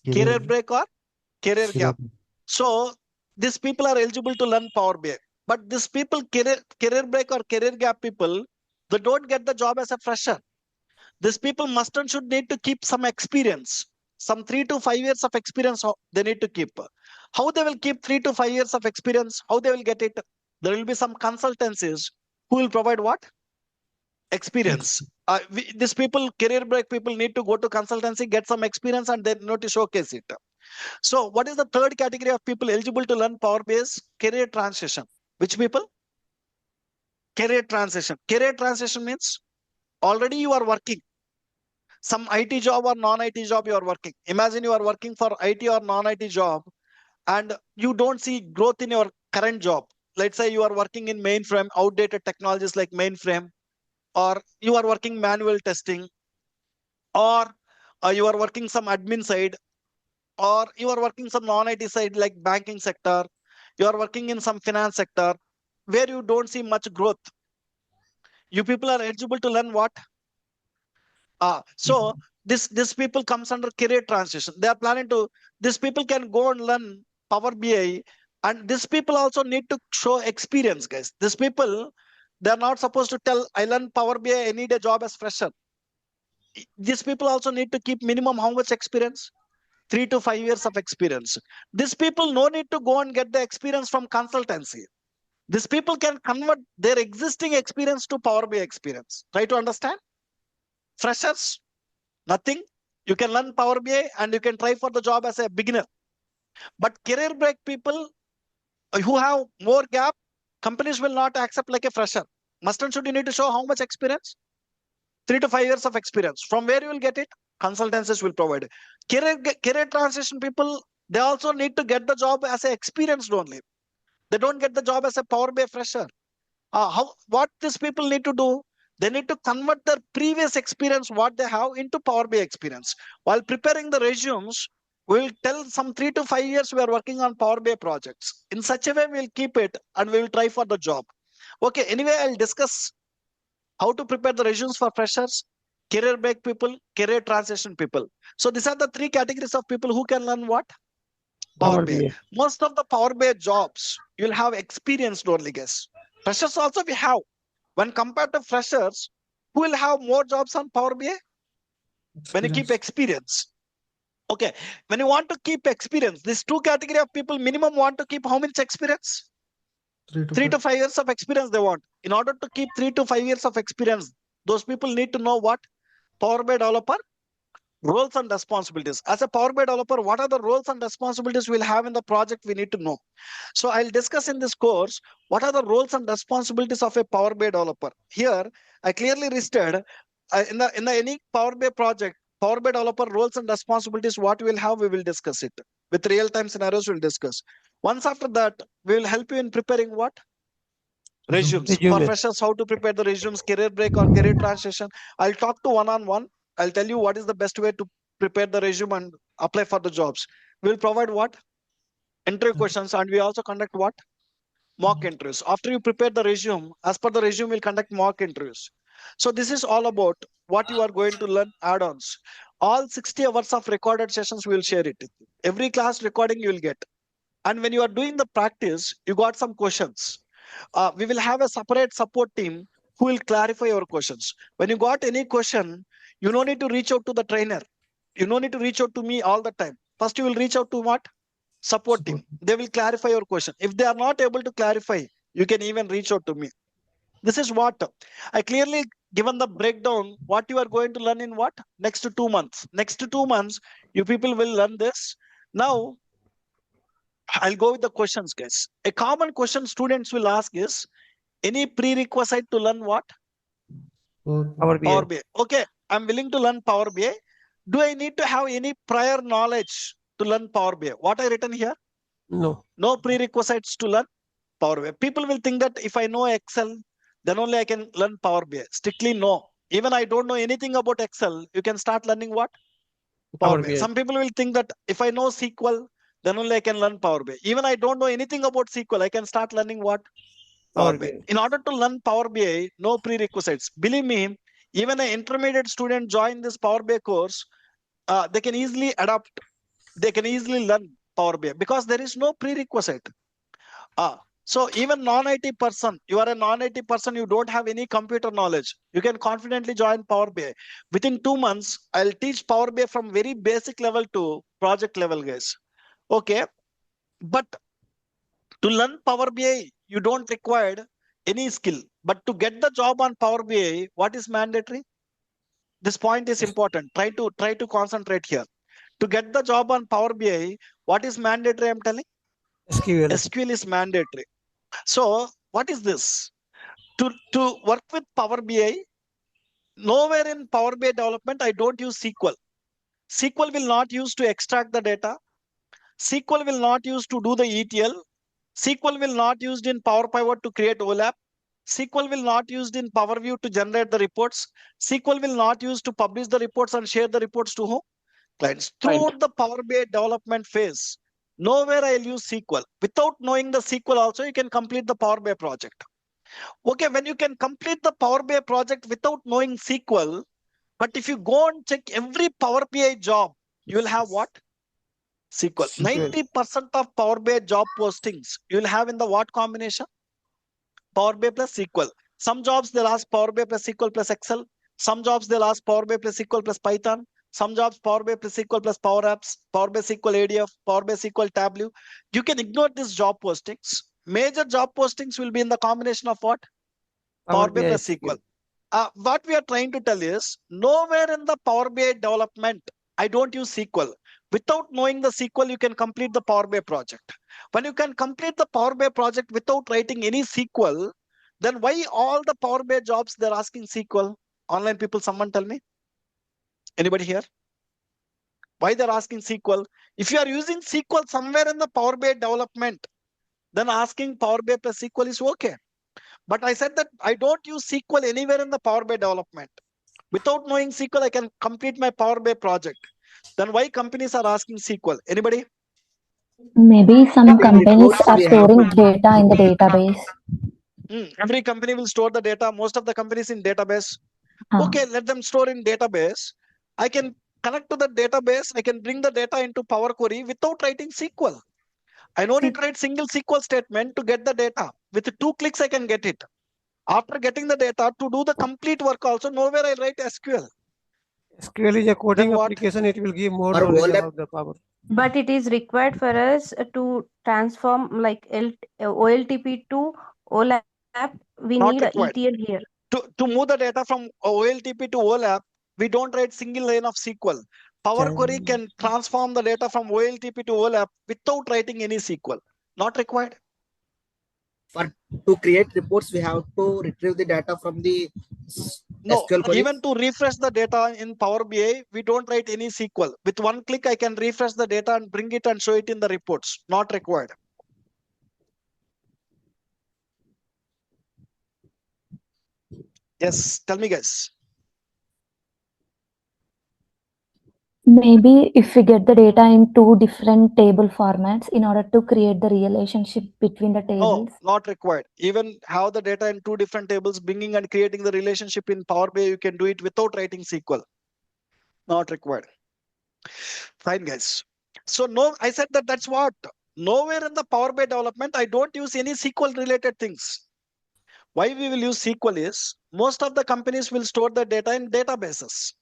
Career break or career gap. So these people are eligible to learn Power BI. But these people, career break or career gap people, they don't get the job as a fresher. These people must and should need to keep some experience. Some 3 to 5 years of experience they need to keep. How they will keep 3 to 5 years of experience? How they will get it? There will be some consultancies who will provide what? Experience. These people, career break people, need to go to consultancy, get some experience, and they need to showcase it. So what is the third category of people eligible to learn Power BI? Career transition. Which people? Career transition. Career transition means already you are working. Some IT job or non-IT job you are working. Imagine you are working for IT or non-IT job and you don't see growth in your current job. Let's say you are working in mainframe, outdated technologies like mainframe, or you are working manual testing, or you are working some admin side, or you are working some non-IT side like banking sector, you are working in some finance sector where you don't see much growth. You people are eligible to learn what? So this people comes under career transition. They are planning to, these people can go and learn Power BI, and these people also need to show experience, guys. These people, they are not supposed to tell, I learn Power BI, I need a job as fresher. These people also need to keep minimum how much experience? 3 to 5 years of experience. These people no need to go and get the experience from consultancy. These people can convert their existing experience to Power BI experience. Try to understand? Freshers, nothing. You can learn Power BI and you can try for the job as a beginner. But career break people who have more gap, companies will not accept like a fresher. Must and should you need to show how much experience? 3 to 5 years of experience. From where you will get it? Consultancies will provide. Career transition people, they also need to get the job as an experienced only. They don't get the job as a Power BI fresher. What these people need to do? They need to convert their previous experience, what they have, into Power BI experience. While preparing the resumes, we'll tell some 3 to 5 years we are working on Power BI projects. In such a way, we'll keep it and we will try for the job. Okay, anyway, I'll discuss how to prepare the resumes for freshers, career break people, career transition people. So these are the 3 categories of people who can learn what? Power BI. Most of the Power BI jobs, you'll have experienced only, guys. Freshers also we have. When compared to freshers, who will have more jobs on Power BI? When you keep experience. Okay, when you want to keep experience, these 2 category of people minimum want to keep how much experience? 3 to 5 years of experience they want. In order to keep 3 to 5 years of experience, those people need to know what? Power BI developer roles and responsibilities. As a Power BI developer, what are the roles and responsibilities we'll have in the project we need to know. So I'll discuss in this course, what are the roles and responsibilities of a Power BI developer. Here, I clearly listed in the any Power BI project, Power BI developer roles and responsibilities, what we'll have, we will discuss it. With real-time scenarios, we'll discuss. Once after that, we will help you in preparing what? Resumes. For freshers, how to prepare the resumes, career break or career transition. I'll talk to one-on-one. I'll tell you what is the best way to prepare the resume and apply for the jobs. We'll provide what? Interview questions, and we also conduct what? Mock interviews. After you prepare the resume, as per the resume, we'll conduct mock interviews. So this is all about what you are going to learn add-ons. All 60 hours of recorded sessions, we will share it. Every class recording you will get. And when you are doing the practice, you got some questions. We will have a separate support team who will clarify your questions. When you got any question, you don't need to reach out to the trainer. You don't need to reach out to me all the time. First, you will reach out to what? Support team. They will clarify your question. If they are not able to clarify, you can even reach out to me. This is what I clearly given the breakdown. What you are going to learn in what next 2 months. Next 2 months, you people will learn this. Now, I'll go with the questions, guys. A common question students will ask is, any prerequisite to learn what?
Power BI.
Power BI. Okay, I'm willing to learn Power BI. Do I need to have any prior knowledge to learn Power BI? What I written here?
No.
No prerequisites to learn Power BI. People will think that if I know Excel, then only I can learn Power BI. Strictly no. Even I don't know anything about Excel, you can start learning what? Power BI. Some people will think that if I know SQL, then only I can learn Power BI. Even I don't know anything about SQL, I can start learning what? Power BI. In order to learn Power BI, no prerequisites. Believe me, even an intermediate student join this Power BI course, they can easily adapt. They can easily learn Power BI because there is no prerequisite. So even non-IT person, you are a non-IT person, you don't have any computer knowledge, you can confidently join Power BI. Within 2 months, I'll teach Power BI from very basic level to project level, guys. Okay, but to learn Power BI, you don't require any skill. But to get the job on Power BI, what is mandatory? This point is important. Try to concentrate here. To get the job on Power BI, what is mandatory? I'm telling.
SQL.
SQL is mandatory. So what is this? To work with Power BI, nowhere in Power BI development I don't use SQL. SQL will not use to extract the data. SQL will not use to do the ETL. SQL will not used in Power Pivot to create OLAP. SQL will not used in Power View to generate the reports. SQL will not used to publish the reports and share the reports to whom? Clients. Throughout the Power BI development phase, nowhere I'll use SQL. Without knowing the SQL also, you can complete the Power BI project. Okay, when you can complete the Power BI project without knowing SQL, but if you go and check every Power BI job, you will have what? SQL. 90% of Power BI job postings you will have in the what combination? Power BI plus SQL. Some jobs they'll ask Power BI plus SQL plus Excel. Some jobs they'll ask Power BI plus SQL plus Python. Some jobs Power BI plus SQL plus Power Apps, Power BI SQL ADF, Power BI SQL Tableau. You can ignore these job postings. Major job postings will be in the combination of what? Power BI plus SQL. What we are trying to tell is, nowhere in the Power BI development, I don't use SQL. Without knowing the SQL, you can complete the Power BI project. When you can complete the Power BI project without writing any SQL, then why all the Power BI jobs they're asking SQL? Online people, someone tell me. Anybody here? Why they're asking SQL? If you are using SQL somewhere in the Power BI development, then asking Power BI plus SQL is okay. But I said that I don't use SQL anywhere in the Power BI development. Without knowing SQL, I can complete my Power BI project. Then why companies are asking SQL? Anybody?
Maybe some companies are storing data in the database.
Every company will store the data. Most of the companies in database. Okay, let them store in database. I can connect to the database. I can bring the data into Power Query without writing SQL. I don't need to write single SQL statement to get the data. With 2 clicks, I can get it. After getting the data, to do the complete work also, nowhere I write SQL.
SQL is a coding application. It will give more knowledge about the Power.
But it is required for us to transform like OLTP to OLAP. We
Not
need a
required.
ETL here.
To move the data from OLTP to OLAP, we don't write single line of SQL. Power Query can transform the data from OLTP to OLAP without writing any SQL. Not required.
To create reports, we have to retrieve the data from the SQL queries.
Even to refresh the data in Power BI, we don't write any SQL. With 1 click, I can refresh the data and bring it and show it in the reports. Not required. Yes, tell me, guys.
Maybe if we get the data in 2 different table formats in order to create the relationship between the tables.
No, not required. Even have the data in 2 different tables, bringing and creating the relationship in Power BI, you can do it without writing SQL. Not required. Fine, guys. So no, I said that that's what. Nowhere in the Power BI development, I don't use any SQL related things. Why we will use SQL is, most of the companies will store the data in databases.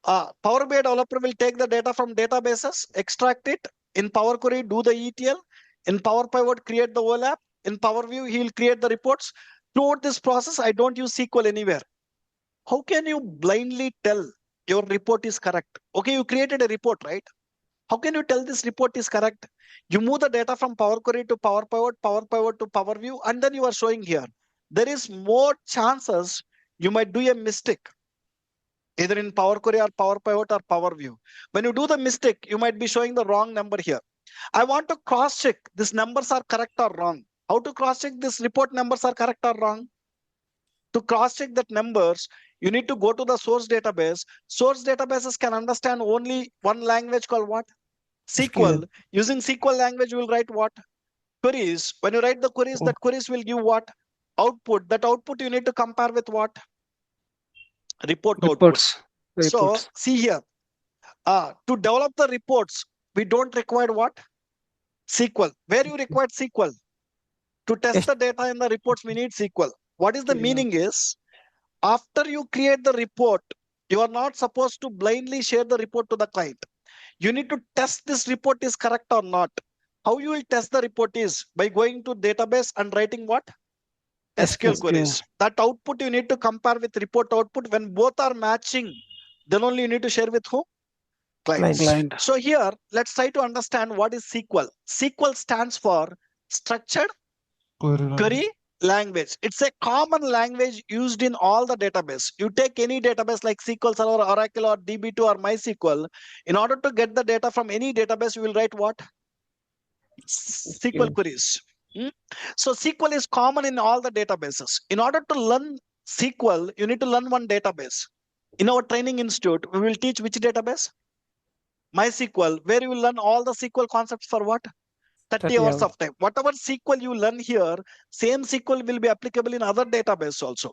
Power BI developer will take the data from databases, extract it, In Power Query, do the ETL. In Power Pivot, create the OLAP. In Power View, he will create the reports. Throughout this process, I don't use SQL anywhere. How can you blindly tell your report is correct? Okay, you created a report, right? How can you tell this report is correct? You move the data from Power Query to Power Pivot to Power View, and then you are showing here. There is more chances you might do a mistake, either in Power Query or Power Pivot or Power View. When you do the mistake, you might be showing the wrong number here. I want to cross check these numbers are correct or wrong. How to cross check this report numbers are correct or wrong? To cross check that numbers, you need to go to the source database. Source databases can understand only one language called what? SQL. Using SQL language, you will write what? Queries. When you write the queries, that queries will give what? Output. That output you need to compare with what? Report
Reports.
output. So see here, to develop the reports, we don't require what? SQL. Where you require SQL? To test the data in the reports, we need SQL. What is the meaning is, after you create the report, you are not supposed to blindly share the report to the client. You need to test this report is correct or not. How you will test the report is by going to database and writing what? SQL queries. That output you need to compare with report output. When both are matching, then only you need to share with who? Client. So here, let's try to understand what is SQL. SQL stands for Structured Query Language. It's a common language used in all the database. You take any database like SQL Server, Oracle, or DB2 or MySQL. In order to get the data from any database, you will write what? SQL queries. So SQL is common in all the databases. In order to learn SQL, you need to learn one database. In our training institute, we will teach which database? MySQL, where you will learn all the SQL concepts for what? 30 hours of time. Whatever SQL you learn here, same SQL will be applicable in other database also.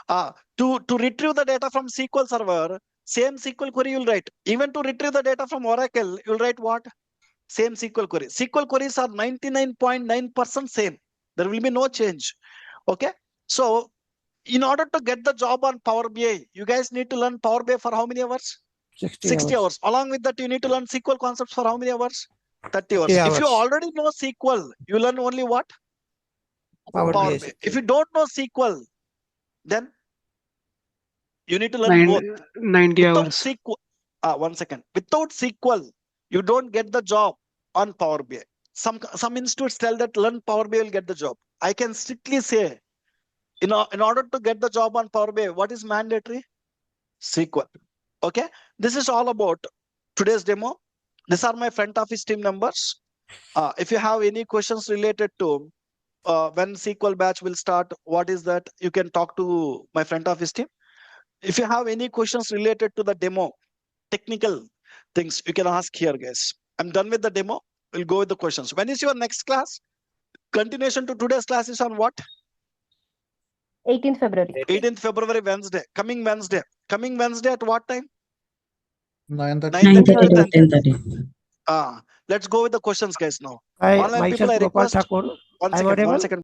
To retrieve the data from SQL Server, same SQL query you'll write. Even to retrieve the data from Oracle, you'll write what? Same SQL query. SQL queries are 99.9% same. There will be no change. Okay. So in order to get the job on Power BI, you guys need to learn Power BI for how many hours? 60 hours. Along with that, you need to learn SQL concepts for how many hours? 30 hours. If you already know SQL, you learn only what? Power BI. If you don't know SQL, then you need to learn both.
90
Without
hours.
SQL, 1 second. Without SQL, you don't get the job on Power BI. Some institutes tell that learn Power BI will get the job. I can strictly say, in order to get the job on Power BI, what is mandatory? SQL. Okay. This is all about today's demo. These are my front office team members. If you have any questions related to when SQL batch will start, what is that? You can talk to my front office team. If you have any questions related to the demo, technical things, you can ask here, guys. I'm done with the demo. We'll go with the questions. When is your next class? Continuation to today's class is on what?
18th February.
18th February, Wednesday. Coming Wednesday. Coming Wednesday at what time?
9:30
to 10:30. Let's go with the questions, guys, now.
Hi,
Online people,
myself
I
Gopal
request.
Thakur.
1
I'm
second.
audible?
1 second.